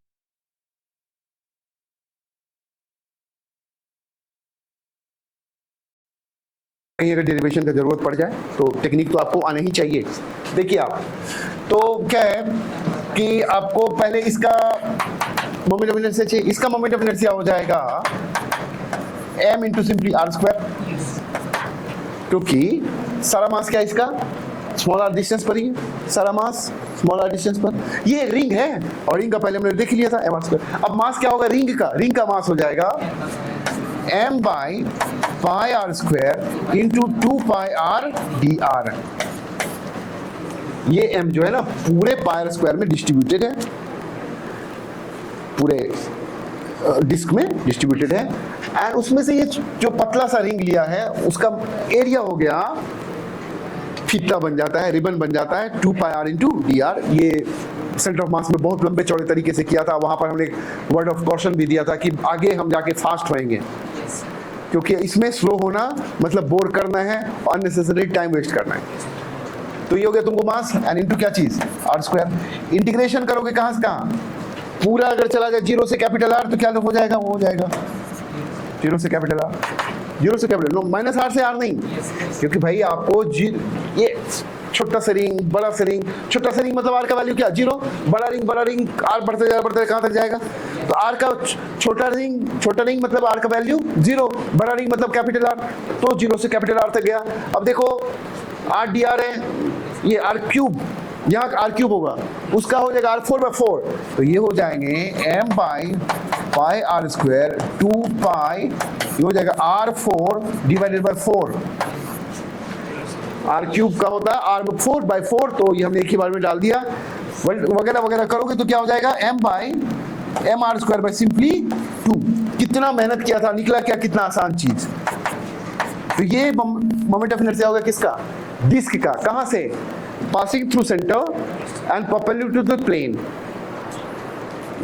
[SPEAKER 1] कहीं अगर डेरिवेशन का जरूरत पड़ जाए तो टेक्निक तो आपको आना ही चाहिए। देखिए आप, तो क्या है कि आपको पहले इसका मोमेंट ऑफ इनर्शिया चाहिए, इसका मोमेंट ऑफ इनर्शिया हो जाएगा m into simply r square, क्योंकि सारा मास क्या है इसका, स्मॉल आर डिस्टेंस पर ही है, सारा मास स्मॉल आर डिस्टेंस पर। ये रिंग है और रिंग का पहले हमने देख लिया था एम आर स्क्वायर। अब मास क्या होगा रिंग का मास हो जाएगा m by pi r square into 2 pi r d r. ये m जो है ना पूरे पाई आर स्क्वायर में डिस्ट्रीब्यूटेड है, पूरे डिस्क में डिस्ट्रीब्यूटेड है, एंड उसमें से ये जो पतला सा रिंग लिया है उसका एरिया हो गया, फीता बन जाता है, रिबन बन जाता है 2 pi are into D r. ये सेंटर ऑफ मास में बहुत लंबे चौड़े तरीके से किया था, वहां पर हमने वर्ड ऑफ कॉशन भी दिया था कि आगे हम जाके फास्ट होएंगे, क्योंकि इसमें स्लो होना मतलब बोर करना है और अननेसेसरी टाइम वेस्ट करना है। तो ये हो गया तुमको मास एंड इनटू क्या चीज, आर स्क्वायर। इंटीग्रेशन करोगे कहां से कहां, पूरा अगर चला जाए जीरो से कैपिटल आर तो क्या हो जाएगा, वो हो जाएगा जीरो से कैपिटल आर, जीरो से कैपिटल नो, माइनस आर से आर नहीं, क्योंकि भाई आपको ये छोटा सा रिंग बड़ा सा रिंग, छोटा सा रिंग मतलब आर का वैल्यू क्या, जीरो, बड़ा रिंग आर बढ़ते जाएगा कहां तक जाएगा, तो आर का छोटा रिंग मतलब आर का वैल्यू जीरो, बड़ा रिंग मतलब कैपिटल आर, तो जीरो से कैपिटल आर तक गया। अब देखो आर डी आर है, ये आर क्यूब, यहाँ आर क्यूब होगा, उसका हो जाएगा आर 4/4, तो ये हो जाएंगे m by pi r square 2 pi, ये हो जाएगा R4 divided by 4। Are cube का होता है R4/4, तो ये हमने एक ही बार में डाल दिया, वगैरह वगैरह करोगे तो क्या हो जाएगा m by m are square by simply 2। कितना मेहनत किया था, निकला क्या, कितना आसान चीज। तो ये मोमेंट ऑफ इनर्शिया होगा किसका, डिस्क का, कहां से, passing through centre and perpendicular to the plane.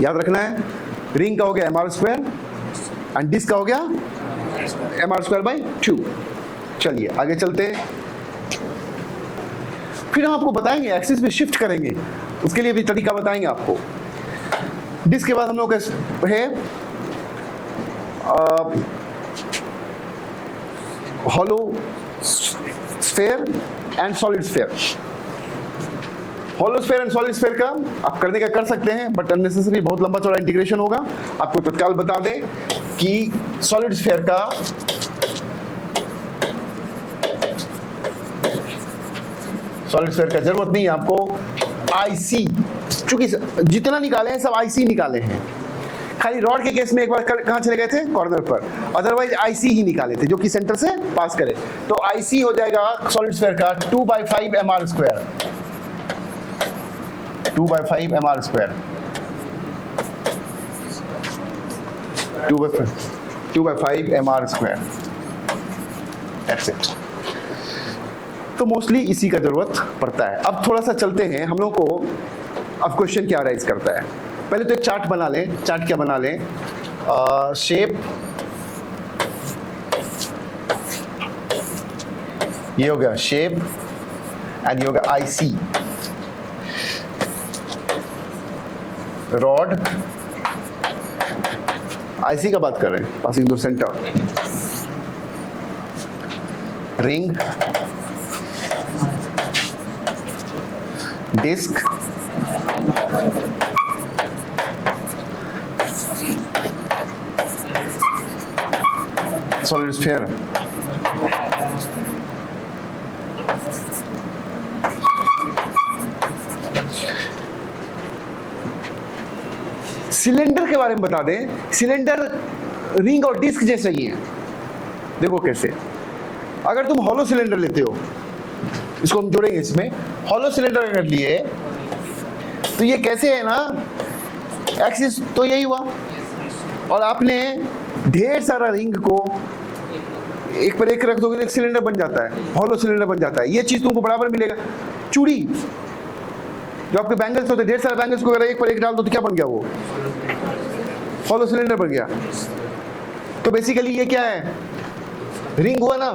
[SPEAKER 1] याद रखना है, रिंग का हो गया M R square and disc का हो गया एम आर स्क्वायर बाई 2। चलिए आगे चलते हैं, फिर हम आपको बताएंगे एक्सिस में शिफ्ट करेंगे, उसके लिए भी तरीका बताएंगे आपको। डिस्क के बाद हम लोग है hollow sphere and solid sphere. Hollow sphere and solid sphere का आप करने का कर सकते हैं, बट अननेसेसरी बहुत लंबा चौड़ा इंटीग्रेशन होगा। आपको तत्काल बता दें कि सॉलिड स्फेयर का जरूरत नहीं है आपको। आईसी, चूंकि जितना निकाले हैं सब आईसी निकाले हैं, खाली रॉड के केस में एक बार कहां चले गए थे, कॉर्नर पर, अदरवाइज आईसी ही निकाले थे जो कि सेंटर से पास करे। तो आईसी हो जाएगा सॉलिड स्फेयर का 2/5 m are square, 2/5 m are square, 2/5 m are square, that's it. तो मोस्टली इसी का जरूरत पड़ता है। अब थोड़ा सा चलते हैं, हम लोग को अब क्वेश्चन क्या राइज करता है। पहले तो एक चार्ट बना लें। चार्ट क्या बना लें, शेप, ये हो गया शेप एंड ये हो गया आईसी, रॉड, आईसी का बात कर रहे हैं, passing through centre, ring, disc, solid sphere, cylinder के बारे में बता दें, सिलेंडर रिंग और डिस्क जैसा ही है। देखो कैसे, अगर तुम हॉलो सिलेंडर लेते हो, इसको हम जोड़ेंगे इसमें, हॉलो सिलेंडर अगर लिए तो ये कैसे है ना, एक्सिस तो यही हुआ, और आपने ढेर सारा रिंग को एक पर एक रख दोगे, एक सिलेंडर बन जाता है, हॉलो सिलेंडर बन जाता है। ये चीज तुमको बराबर मिलेगा। चूड़ी, जो आपके बैंगल्स होते हैं, ढेर सारे बैंगल्स को अगर एक पर एक डाल दो तो क्या बन गया, वो हॉलो सिलेंडर बन गया। तो बेसिकली ये क्या है, रिंग हुआ ना,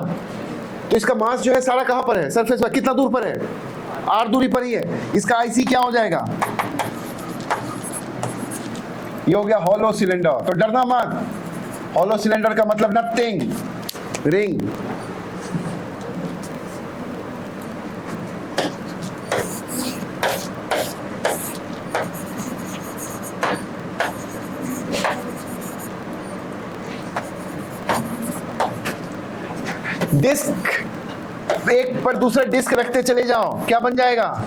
[SPEAKER 1] तो इसका मास जो है सारा कहां पर है, सरफेस पर, कितना दूर पर है, r दूरी पर ही है। इसका आईसी क्या हो जाएगा, ये हो गया हॉलो सिलेंडर। तो डरना मत, हॉलो सिलेंडर का मतलब नथिंग, रिंग। डिस्क, एक पर दूसरा डिस्क रखते चले जाओ, क्या बन जाएगा,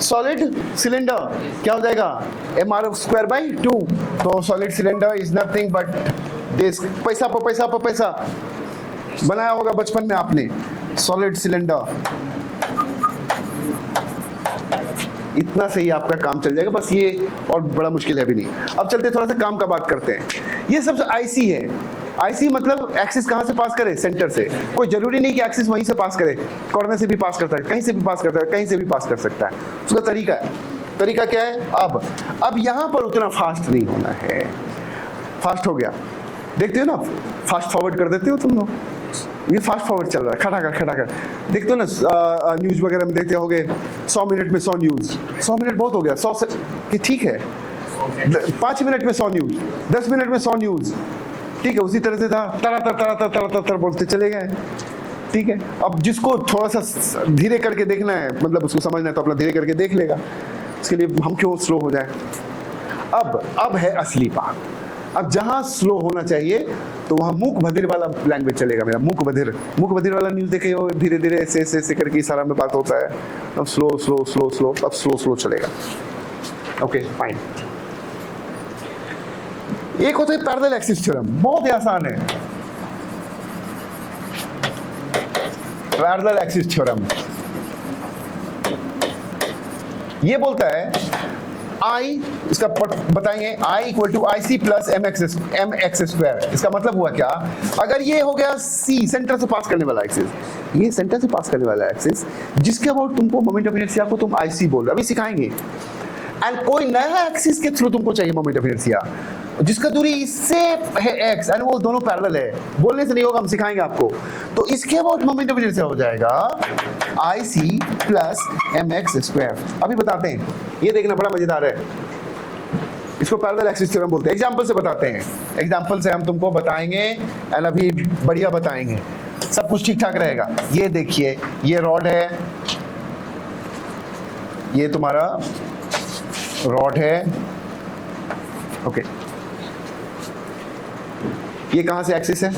[SPEAKER 1] सॉलिड सिलेंडर। क्या हो जाएगा, mr²/2। तो solid cylinder is nothing but disc. पैसा पर पैसा पर पैसा बनाया होगा बचपन में आपने, सॉलिड सिलेंडर। इतना से ही आपका काम चल जाएगा, बस ये और बड़ा मुश्किल है भी नहीं। अब चलते थोड़ा सा काम का बात करते हैं। ये सब आईसी है। आईसी मतलब एक्सिस कहां से पास करे, सेंटर से। कोई जरूरी नहीं कि एक्सिस वहीं से पास करे, कॉर्नर से भी पास करता है, कहीं से भी पास करता है, कहीं से भी पास कर सकता है। उसका तरीका है, तरीका क्या है, अब यहां पर उतना फास्ट नहीं होना है। फास्ट हो गया, देखते हो ना, फास्ट फॉरवर्ड कर देते हो तुम लोग, ये फास्ट फॉरवर्ड चल रहा है, खटाखट। देखते हो ना न्यूज वगैरह में देखते होगे, 100 मिनट में 100 न्यूज। 100 मिनट बहुत हो गया, 100 से कि ठीक है, 5 मिनट में 100 न्यूज, 10 मिनट में 100 न्यूज, ठीक है। उसी तरह से था, तरा बोलते चले गए, ठीक है। अब जिसको थोड़ा सा धीरे करके देखना है, मतलब उसको समझना है, तो अपना धीरे करके देख लेगा, इसके लिए हम क्यों स्लो हो जाए। अब है असली बात। अब जहां स्लो होना चाहिए तो वहां मूक बधिर वाला लैंग्वेज चलेगा मेरा, मूक बधिर वाला न्यूज देखे हो, धीरे धीरे ऐसे करके इशारा में बात होता है। अब स्लो, अब स्लो चलेगा। Okay fine. एक होता है पैरेलल एक्सिस थ्योरम, बहुत ही आसान है। पैरेलल एक्सिस थ्योरम ये बोलता है I, इसका बताएंगे, I equal to I C plus m x square. इसका मतलब हुआ क्या, अगर ये हो गया C, सेंटर से पास करने वाला एक्सिस, ये सेंटर से पास करने वाला एक्सिस, जिसके अबाउट तुमको मोमेंट ऑफ इनर्शिया को तुम IC बोल रहे हो, अभी सिखाएंगे। एंड कोई नया एक्सिस के थ्रू तुमको चाहिए मोमेंट ऑफ इनर्शिया, जिसका दूरी इससे है x, एंड वो दोनों पैरेलल है। बोलने से नहीं होगा, हम सिखाएंगे आपको। तो इसके अबाउट मोमेंट ऑफ इनर्शिया हो जाएगा IC प्लस mx स्क्वायर। अभी बताते हैं, ये देखना बड़ा मजेदार है, इसको पैरेलल एक्सिस थ्योरम बोलते हैं। एग्जांपल से बताते हैं, एग्जांपल से हम तुमको बताएंगे, एंड अभी बढ़िया बताएंगे, सब कुछ ठीक ठाक रहेगा। ये देखिए, ये रॉड है, ये तुम्हारा रॉड है, ओके। ये कहां से एक्सिस है,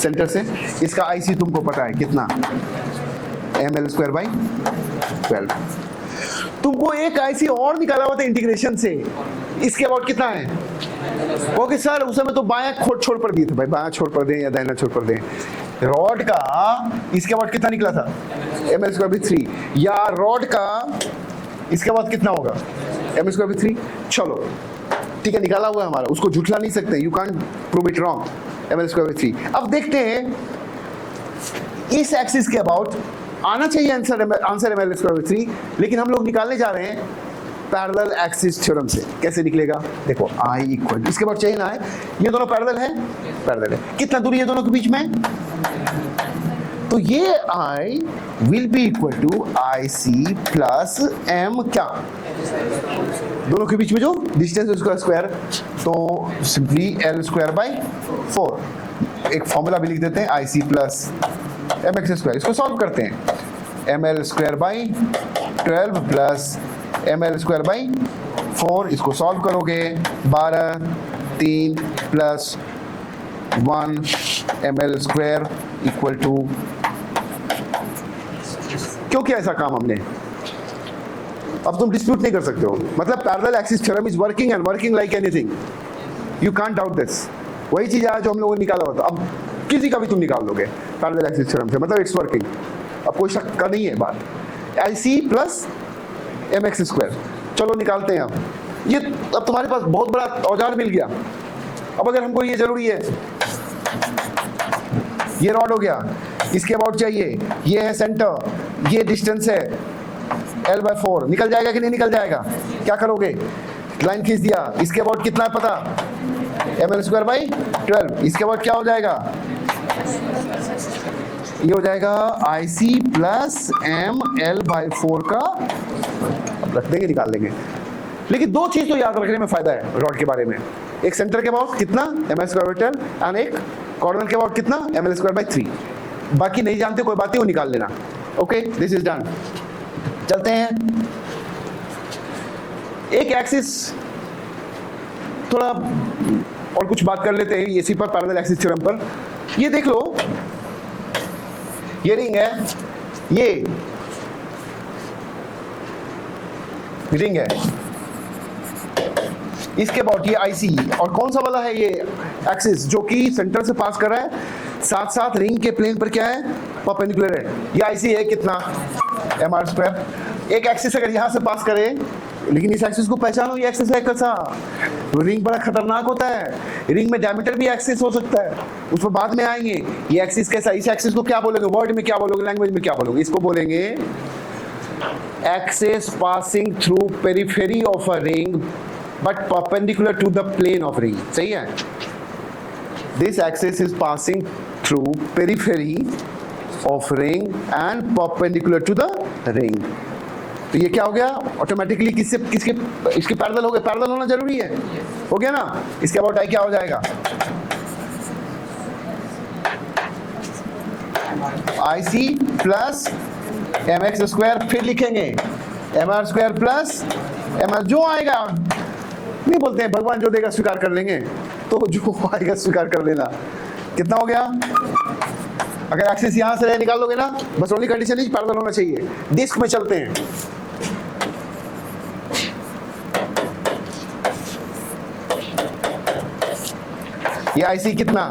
[SPEAKER 1] सेंटर से। इसका आईसी तुमको पता है कितना, ml²/12। तुमको एक आईसी और निकाला हुआ था इंटीग्रेशन से, इसके अबाउट कितना है। ओके सर, उस समय तो बायां छोड़ पर दिए थे भाई, बायां छोड़ पर दें या दाहिना छोड़ पर दें। रॉड का इसके अबाउट कितना निकला था, ml²/3, या रॉड का इसके बाद कितना होगा, ml²/3। चलो ठीक है, निकाला हुआ है हमारा, उसको झूठला नहीं सकते, you can't prove it wrong, ml²/3। अब देखते हैं इस एक्सिस के अबाउट आना चाहिए आंसर ml²/3, लेकिन हम लोग निकालने जा रहे हैं पैरेलल एक्सिस थ्योरम से। कैसे निकलेगा, देखो I इक्वल, इसके बाद चाहिए ना है, ये दोनों पैरेलल है, पैरेलल है, कितना दूरी है दोनों के बीच में, तो ये I will be equal to IC plus M, क्या दोनों के बीच में जो डिस्टेंस उसका स्क्वायर, तो सिंपली L²/4। एक फॉर्मूला भी लिख देते हैं, IC प्लस mx स्क्वायर। इसको सॉल्व करते हैं, ml²/12 प्लस ml²/4। इसको सॉल्व करोगे, 12 3 प्लस 1 ml² इक्वल टू, क्यों किया ऐसा काम हमने, अब तुम डिस्प्यूट नहीं कर सकते हो, मतलब parallel axis theorem is working and working like anything, you can't doubt this. वही चीज आज जो हम लोगों ने निकाला होता, अब किसी का भी तुम निकाल लोगे पैरेलल एक्सिस थ्योरम से, मतलब इट्स वर्किंग, अब कोई शक का नहीं है बात। LC प्लस mx², चलो निकालते हैं। अब ये अब तुम्हारे पास बहुत बड़ा औजार मिल गया। अब अगर हमको ये जरूरी है, ये रॉड हो गया, इसके अबाउट चाहिए, ये है सेंटर, ये डिस्टेंस है L/4, निकल जाएगा कि नहीं निकल जाएगा? क्या करोगे? लाइन खींच दिया, इसके अबाउट कितना है पता? ml²/12। इसके बाद क्या हो जाएगा? ये हो जाएगा IC प्लस ml/4 का, अब रख देंगे निकाल लेंगे। लेकिन दो चीज तो याद रखने में फायदा है रॉड के बारे में, एक सेंटर के अबाउट कितना ml²/12 एंड एक कॉर्नर के अबाउट कितना ml²/3। बाकी नहीं जानते कोई बात नहीं, वो निकाल लेना। Okay, this is done. चलते हैं, एक एक्सिस थोड़ा और कुछ बात कर लेते हैं इसी पर, पैरेलल एक्सिस थ्योरम पर। ये देख लो, ये रिंग है, ये रिंग है, इसके अबाउट ये IC, और कौन सा वाला है ये एक्सिस जो कि सेंटर से पास कर रहा है, साथ साथ रिंग के प्लेन पर क्या है? परपेंडिकुलर है। ये IC है कितना? mr²। एक एक्सिस अगर यहां से पास करे, लेकिन इस एक्सिस को पहचानो, ये एक्सिस है कैसा? रिंग बड़ा खतरनाक होता है, रिंग में डायमीटर भी एक्सिस हो सकता है, उस पर बाद में आएंगे। ये एक्सिस कैसा? इस एक्सिस को क्या बोलोगे? वर्ड में क्या बोलोगे? लैंग्वेज में क्या बोलोगे? इसको बोलेंगे axis passing through periphery of a ring but perpendicular to the plane of ring. सही है? This axis is passing through periphery of ring and perpendicular to the ring. तो ये क्या हो गया? ऑटोमेटिकली किससे किसके इसके पैरेलल हो गए? पैरेलल होना जरूरी है, हो गया ना? इसके अबाउट आई क्या हो जाएगा? IC प्लस mx², फिर लिखेंगे mr² प्लस mr, जो आएगा नहीं बोलते हैं, भगवान जो देगा स्वीकार कर लेंगे, तो जो आएगा स्वीकार कर लेना। कितना हो गया? अगर एक्सिस यहां से निकाल लोगे ना, बस ओनली कंडीशन इज पैरेलल होना चाहिए। डिस्क में चलते हैं, ये IC कितना?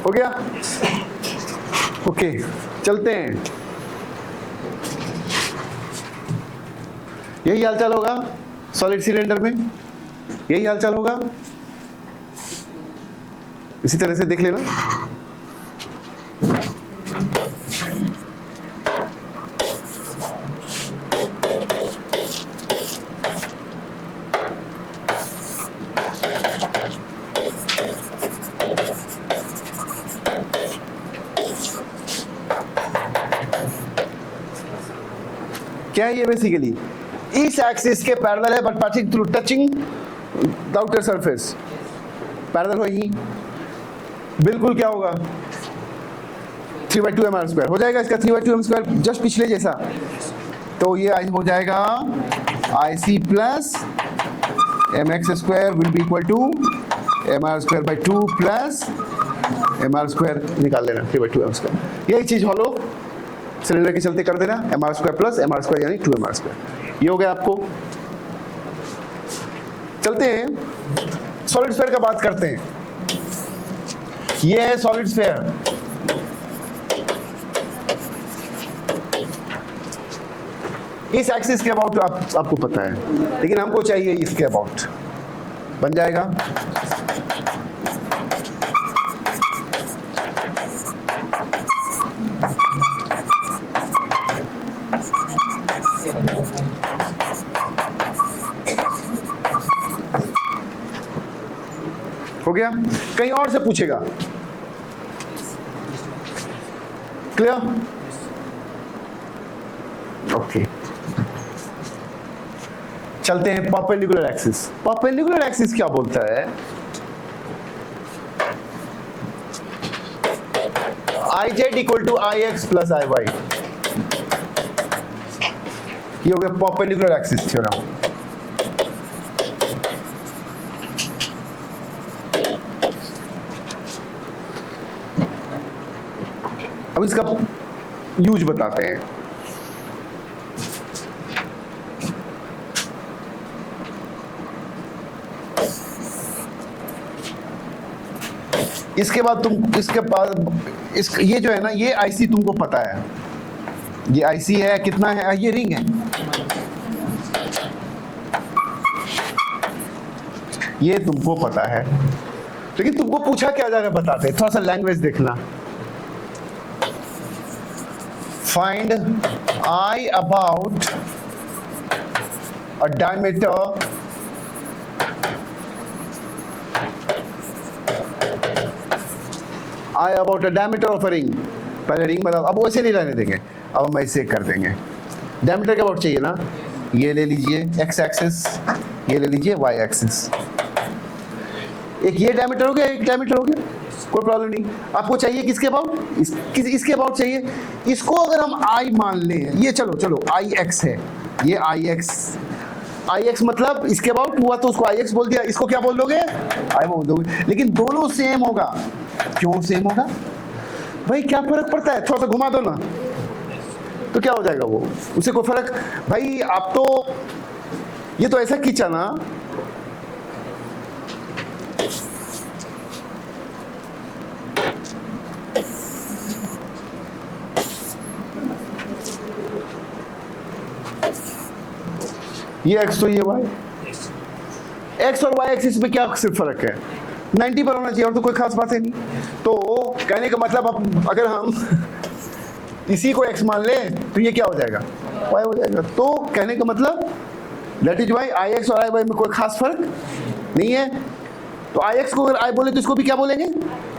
[SPEAKER 1] हो गया? ओके, चलते हैं। यही हालचाल होगा सॉलिड सिलेंडर में, यही हालचाल होगा, इसी तरह से देख लेना। क्या है ये? बेसिकली इस एक्सिस के पैरेलल है but passing through touching the outer surface, parallel होगी। बिल्कुल क्या होगा? 3/2 mr² हो जाएगा इसका, 3/2 mr², जस्ट पिछले जैसा। तो ये हो जाएगा IC plus mx² will be equal to mr²/2 plus mr², निकाल लेना 3/2 mr²। यही चीज हॉलो सिलेंडर के चलते कर देना, mr² प्लस mr² यानी 2 mr²। ये हो गया आपको। चलते हैं सॉलिड स्फीयर का बात करते हैं। ये है सॉलिड स्फीयर, इस एक्सिस के अबाउट आपको पता है, लेकिन हमको चाहिए इसके अबाउट। बन जाएगा हो गया? कहीं और से पूछेगा, क्लियर? ओके, चलते हैं परपेंडिकुलर एक्सिस। परपेंडिकुलर एक्सिस क्या बोलता है? I Z equal to I x plus I y. ये हो गया परपेंडिकुलर एक्सिस थ्योरम। अब इसका यूज बताते हैं। इसके बाद इसके पास ये जो है ना, ये आईसी तुमको पता है, ये आईसी है, कितना है, ये रिंग है, ये तुमको पता है, लेकिन तुमको पूछा क्या जा रहा है बताते हैं, थोड़ा सा लैंग्वेज देखना। Find I about a diameter I about a diameter of a ring. पहले रिंग बना, अब वैसे नहीं रहने देंगे, अब हम ऐसे कर देंगे। डायमीटर के अबाउट चाहिए ना, ये ले लीजिए एक्स एक्सिस, ये ले लीजिए वाई एक्सिस। एक ये डायमीटर हो गया, एक डायमीटर हो गया, कोई प्रॉब्लम नहीं। आपको चाहिए किसके अबाउट, इसके अबाउट चाहिए। इसको अगर हम आई मान लें, ये चलो आई एक्स है, ये आई एक्स मतलब इसके अबाउट हुआ तो उसको आई एक्स बोल दिया, इसको क्या बोल दोगे, आई बोल दोगे, लेकिन दोनों सेम होगा। क्यों सेम होगा भाई, क्या फर्क पड़ता है, थोड़ा सा घुमा दो ना तो क्या हो जाएगा, वो उसे कोई फर्क भाई। आप तो ये तो ऐसा खींचा ना, ये एक्स तो ये वाई, एक्स और वाई एक्सिस में क्या सिर्फ फर्क है, 90 पर होना चाहिए, और तो कोई खास बात है नहीं। तो कहने का मतलब अब अगर हम इसी को एक्स मान ले तो ये क्या हो जाएगा, वाई हो जाएगा। तो कहने का मतलब that is why I x और आई वाई में कोई खास फर्क नहीं है। तो आई एक्स को अगर आई बोले तो इसको भी क्या बोलेंगे,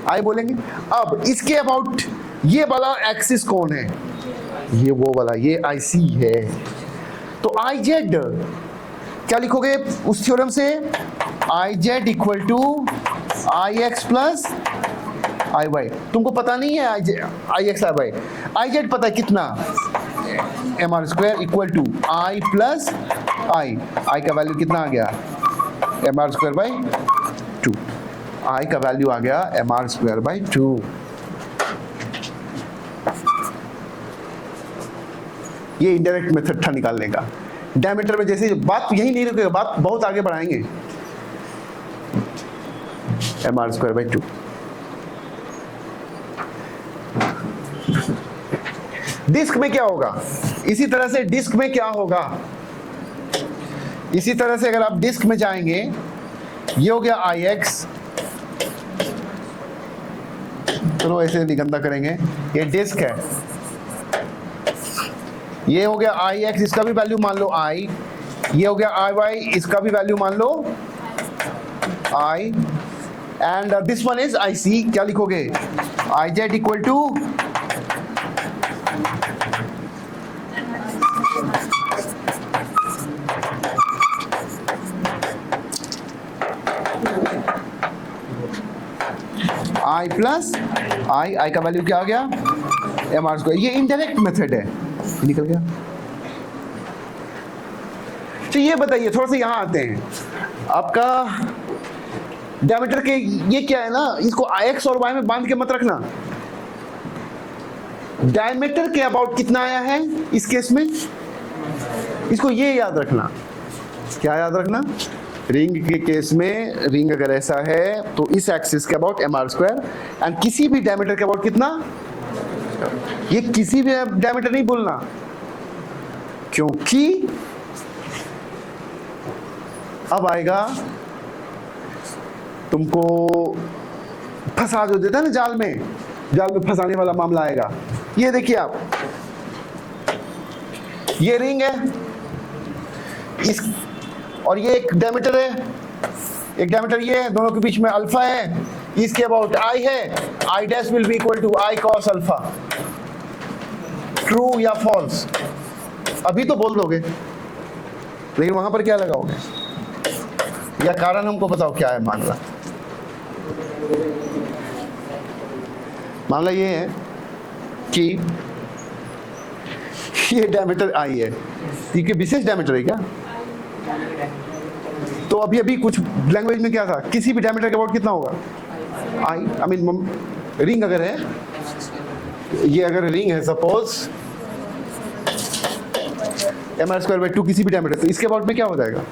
[SPEAKER 1] आई बोलेंगे। अब इसके अबाउट ये वाला एक्सिस कौन है, ये वो वाला, ये आई सी है। तो आई जेड क्या लिखोगे उस थ्योरम से, I Z equal to I x plus I Y. तुमको पता नहीं है I X I Y, I Z पता है कितना, M are square equal to I plus I का वैल्यू कितना आ गया, M R square by 2, I का वैल्यू आ गया एम आर स्क्वायर बाई 2। ये इनडायरेक्ट मेथड था निकालने का। डायमीटर में जैसे बात यही नहीं रुकेगा, बात बहुत आगे बढ़ाएंगे। M are square by 2। Disc में क्या होगा, इसी तरह से डिस्क में क्या होगा, इसी तरह से अगर आप डिस्क में जाएंगे, ये हो गया आई एक्स, चलो ऐसे नहीं गंदा करेंगे, ये डिस्क है, ये हो गया आई एक्स, इसका भी वैल्यू मान लो आई, ये हो गया आई वाई, इसका भी वैल्यू मान लो I, and this one is I C. क्या लिखोगे, I Z equal to I plus I का वैल्यू क्या आ गया, एम आर स्क्वायर। ये इनडायरेक्ट मेथड है, निकल गया। तो ये बताइए, थोड़ा सा यहां आते हैं, आपका डायमीटर के ये क्या है ना, इसको एक्स और वाई में बांध के मत रखना। डायमीटर के अबाउट कितना आया है इस केस में, इसको ये याद रखना। क्या याद रखना, रिंग के केस में, रिंग अगर ऐसा है तो इस एक्सिस के about m are square, and किसी भी डायमीटर के अबाउट कितना, ये किसी भी डायमीटर नहीं बोलना, क्योंकि अब आएगा तुमको फंसा जो देता है ना जाल में फंसाने वाला मामला आएगा। ये देखिए आप, ये रिंग है, इस और ये एक डायमीटर है, एक डायमीटर ये है, दोनों के बीच में अल्फा है, इसके अबाउट आई है, I dash will be equal to I cos alpha. True या फॉल्स अभी तो बोल दोगे, लेकिन वहां पर क्या लगाओगे, या कारण हमको बताओ क्या है मामला। मामला ये है कि ये डायमीटर आई है, ये विशेष डायमीटर है क्या? तो अभी अभी कुछ लैंग्वेज में क्या था, किसी भी डायमीटर के अबाउट कितना होगा? आई मीन रिंग अगर है, ये अगर रिंग है सपोज mr²/2 किसी भी डायमीटर, तो इसके अबाउट में क्या हो जाएगा?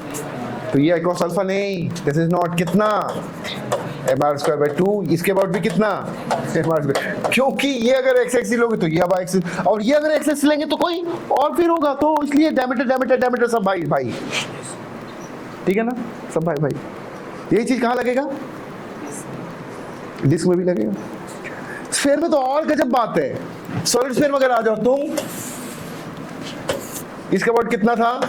[SPEAKER 1] तो ये cos अल्फा नहीं, दिस इज नॉट कितना mr²/2, इसके अबाउट भी कितना mr², क्योंकि ये अगर x एक्सिस लोगे तो ये y एक्सिस, और ये अगर x एक्सिस लेंगे तो कोई और फिर होगा, तो इसलिए डायमीटर डायमीटर डायमीटर सब भाई भाई, ठीक है ना, सब भाई भाई। यही चीज कहाँ लगेगा? डिस्क में भी लगेगा। स्फीयर में तो और गजब बात है, सॉलिड स्फीयर में अगर आ जाओ तुम, इसके अबाउट कितना था?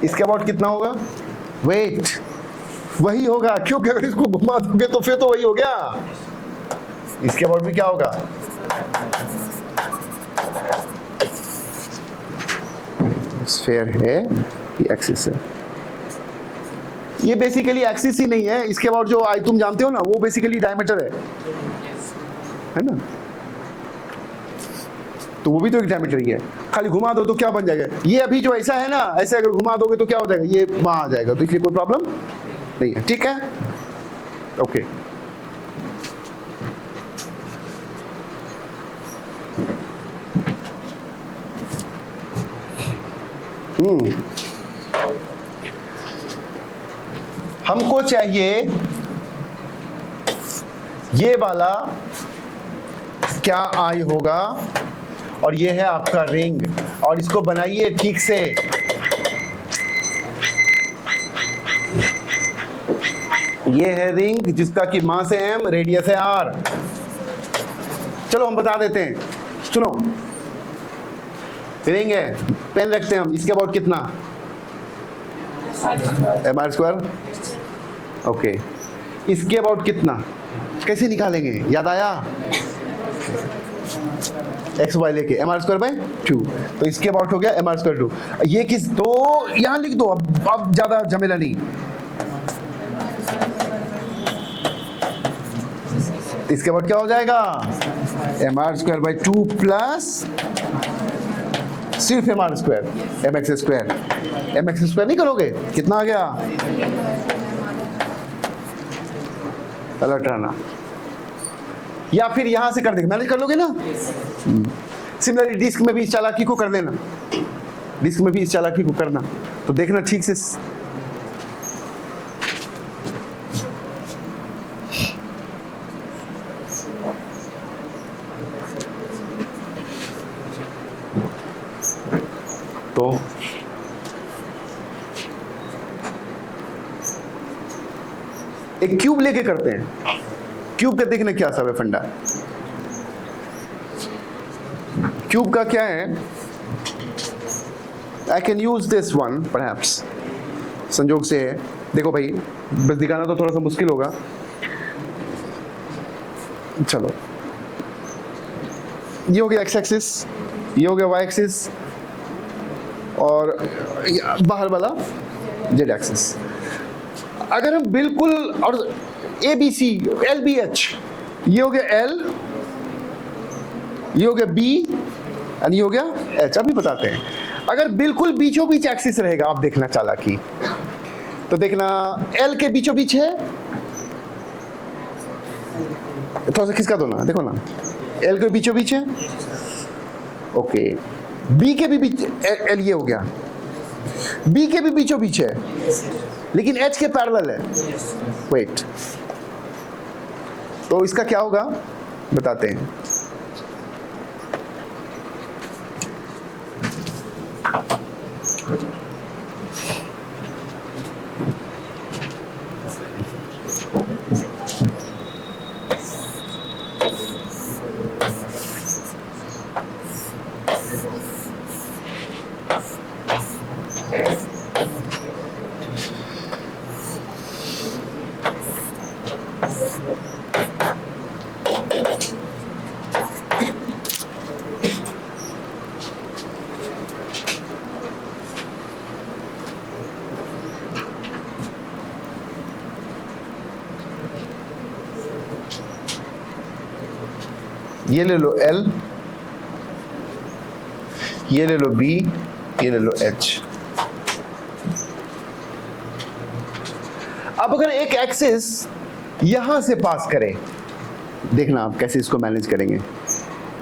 [SPEAKER 1] इसके अबाउट कितना होगा? वेट वही होगा, क्योंकि अगर इसको घुमा दोगे तो फिर तो वही हो गया। इसके अबाउट भी क्या होगा? स्फीयर है, ये एक्सिस है, ये बेसिकली एक्सिस ही नहीं है, इसके अबाउट जो आई तुम जानते हो ना, वो बेसिकली डायमीटर है ना, तो वो भी तो एक डायमीटर ही है। खाली घुमा दो तो क्या बन जाएगा? ये अभी जो ऐसा है ना, ऐसे अगर घुमा दोगे तो क्या हो जाएगा? ये वहां आ जाएगा, तो इसलिए कोई प्रॉब्लम नहीं है, ठीक है, ओके। हमको चाहिए ये वाला क्या आई होगा, और ये है आपका रिंग, और इसको बनाइए ठीक से। ये है रिंग जिसका कि मास है m, रेडियस है r। चलो हम बता देते हैं, सुनो, रिंग है, पेन रखते हैं हम, इसके अबाउट कितना? mr², okay. इसके अबाउट कितना कैसे निकालेंगे, याद आया? एक्स वाई लेके mr²/2, तो इसके अबाउट हो गया mr²/2। ये किस, तो यहां लिख दो, अब ज्यादा झमेला नहीं। इसके बाद क्या हो जाएगा? mr²/2 प्लस सिर्फ mr², mx² नहीं करोगे, कितना आ गया? अलर्ट रहना, या फिर यहां से कर देंगे, मैनेज कर लोगे ना। सिमिलरली डिस्क में भी इस चालाकी को कर देना, डिस्क में भी इस चालाकी को करना, तो देखना ठीक से। तो एक क्यूब लेके करते हैं, क्यूब का देखना क्या सब है फंडा। क्यूब का क्या है? I can use this one perhaps, संजोग से है, देखो भाई बस दिखाना तो थोड़ा सा मुश्किल होगा। चलो, ये हो गया एक्स एक्सिस, ये हो गया वाई एक्सिस, और बाहर वाला जेड एक्सिस। अगर हम बिल्कुल, और A B C, L B H, ये हो गया एल, ये हो गया बी, और ये हो गया एच। अभी बताते हैं, अगर बिल्कुल बीचों बीच एक्सिस रहेगा, आप देखना चालाकी, तो देखना एल के बीचों बीच है, थोड़ा सा खिसका दो ना, देखो ना, एल के बीचों बीच है, ओके। बी के भी बीच, एल ये हो गया, बी के भी बीचों बीच है, लेकिन एच के पैरेलल है, वेट, तो इसका क्या होगा बताते हैं। ये ले लो L, ये ले लो B, ये ले लो H। अब अगर एक एक्सिस यहां से पास करे, देखना आप कैसे इसको मैनेज करेंगे।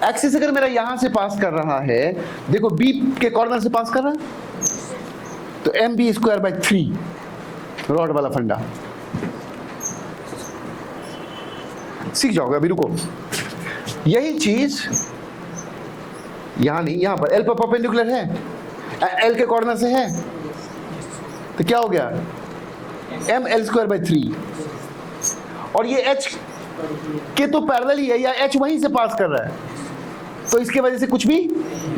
[SPEAKER 1] एक्सिस अगर मेरा यहां से पास कर रहा है, देखो B के कॉर्नर से पास कर रहा है, तो mb²/3 रॉड वाला फंडा सीख जाओगे। अभी रुको, यही चीज यहां नहीं, यहां पर L पर परपेंडिकुलर है, L के कॉर्नर से है, तो क्या हो गया ml²/3, और ये H के तो पैरेलल ही है, या H वहीं से पास कर रहा है, तो इसके वजह से कुछ भी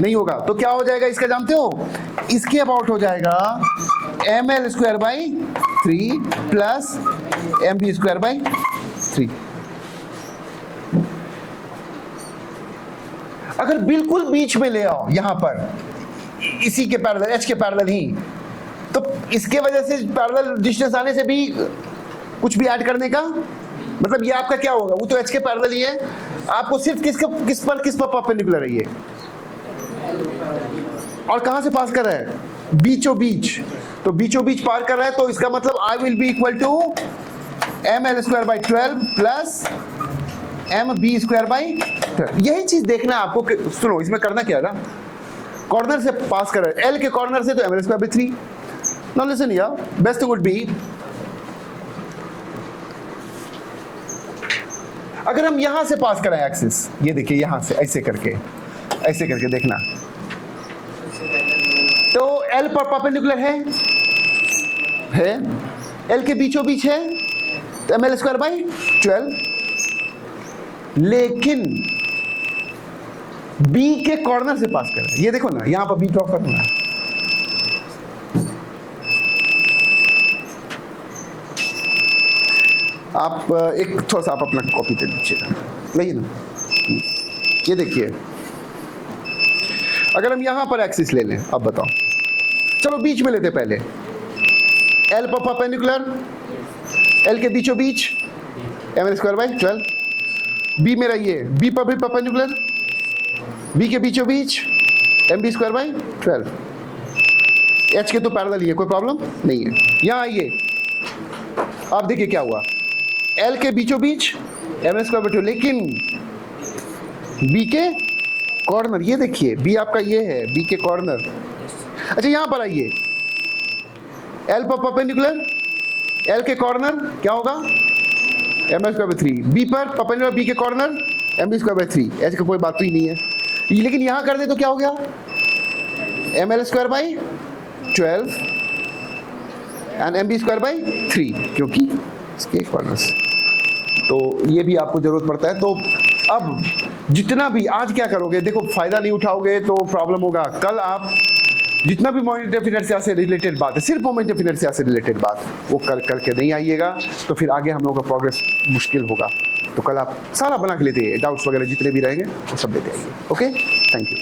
[SPEAKER 1] नहीं होगा। तो क्या हो जाएगा इसका जानते हो, इसके अबाउट हो जाएगा ml²/3 प्लस mb²/3। अगर बिल्कुल बीच में ले आओ, यहां पर इसी के पैरेलल, H के पैरेलल ही, तो इसके वजह से पैरेलल डिस्टेंस आने से भी कुछ भी ऐड करने का मतलब ये आपका क्या होगा, वो तो H के पैरेलल ही है, आपको सिर्फ किस पर परपेंडिकुलर है ये, और कहां से पास कर रहा है, बीचों बीच, तो बीचों बीच पार कर रहा है, तो इसका मतलब I will be equal to ml²/12 plus mb²/12। यही चीज देखना आपको। सुनो, इसमें करना क्या है ना, कॉर्नर से पास कर रहा है, L के कॉर्नर से, तो ml²/3। Now listen here, best would be, अगर हम यहां से पास कराएं एक्सिस, ये देखिए यहां से ऐसे करके देखना, तो L पर परपेंडिकुलर है, L के बीचों बीच है, तो ml²/12, लेकिन B के कॉर्नर से पास कर रहा है, ये देखो ना, यहां पर B ड्रॉ करना है, आप एक थोड़ा सा आप अपना कॉपी दे दीजिएगा, नहीं ना, ये देखिए, अगर हम यहां पर एक्सिस ले लें, अब बताओ, चलो बीच में लेते पहले, L पर परपेंडिकुलर, L के बीचों बीच ml²/12, B मेरा ये, B पर भी परपेंडिकुलर, B के बीचों बीच mb²/12, H के तो पैरेलल ही है, कोई प्रॉब्लम नहीं है। यहां आइए, आप देखिए क्या हुआ, L के बीचों बीच ml²/12, लेकिन B के कॉर्नर, ये देखिए B आपका ये है, B के कॉर्नर। अच्छा यहां पर आइए, L पर परपेंडिकुलर, L के कॉर्नर क्या होगा, ml²/3, B पर परपेंडिकुलर, B के कॉर्नर mb²/3, H का कोई बात ही नहीं है, लेकिन यहां कर दे तो क्या हो गया, ml²/12 एंड mb²/3, क्योंकि इसके कॉर्नर से, तो ये भी आपको जरूरत पड़ता है। तो अब जितना भी आज क्या करोगे, देखो फायदा नहीं उठाओगे तो प्रॉब्लम होगा, कल आप जितना भी मोमेंट ऑफ इनर्शिया से रिलेटेड बात है, सिर्फ मोमेंट ऑफ इनर्शिया से रिलेटेड बात, वो करके नहीं आइएगा, तो फिर आगे हम लोगों का प्रोग्रेस मुश्किल होगा। तो कल आप सारा बना के लेते, डाउट्स वगैरह जितने भी रहेंगे वो सब लेते आइए। Okay, thank you.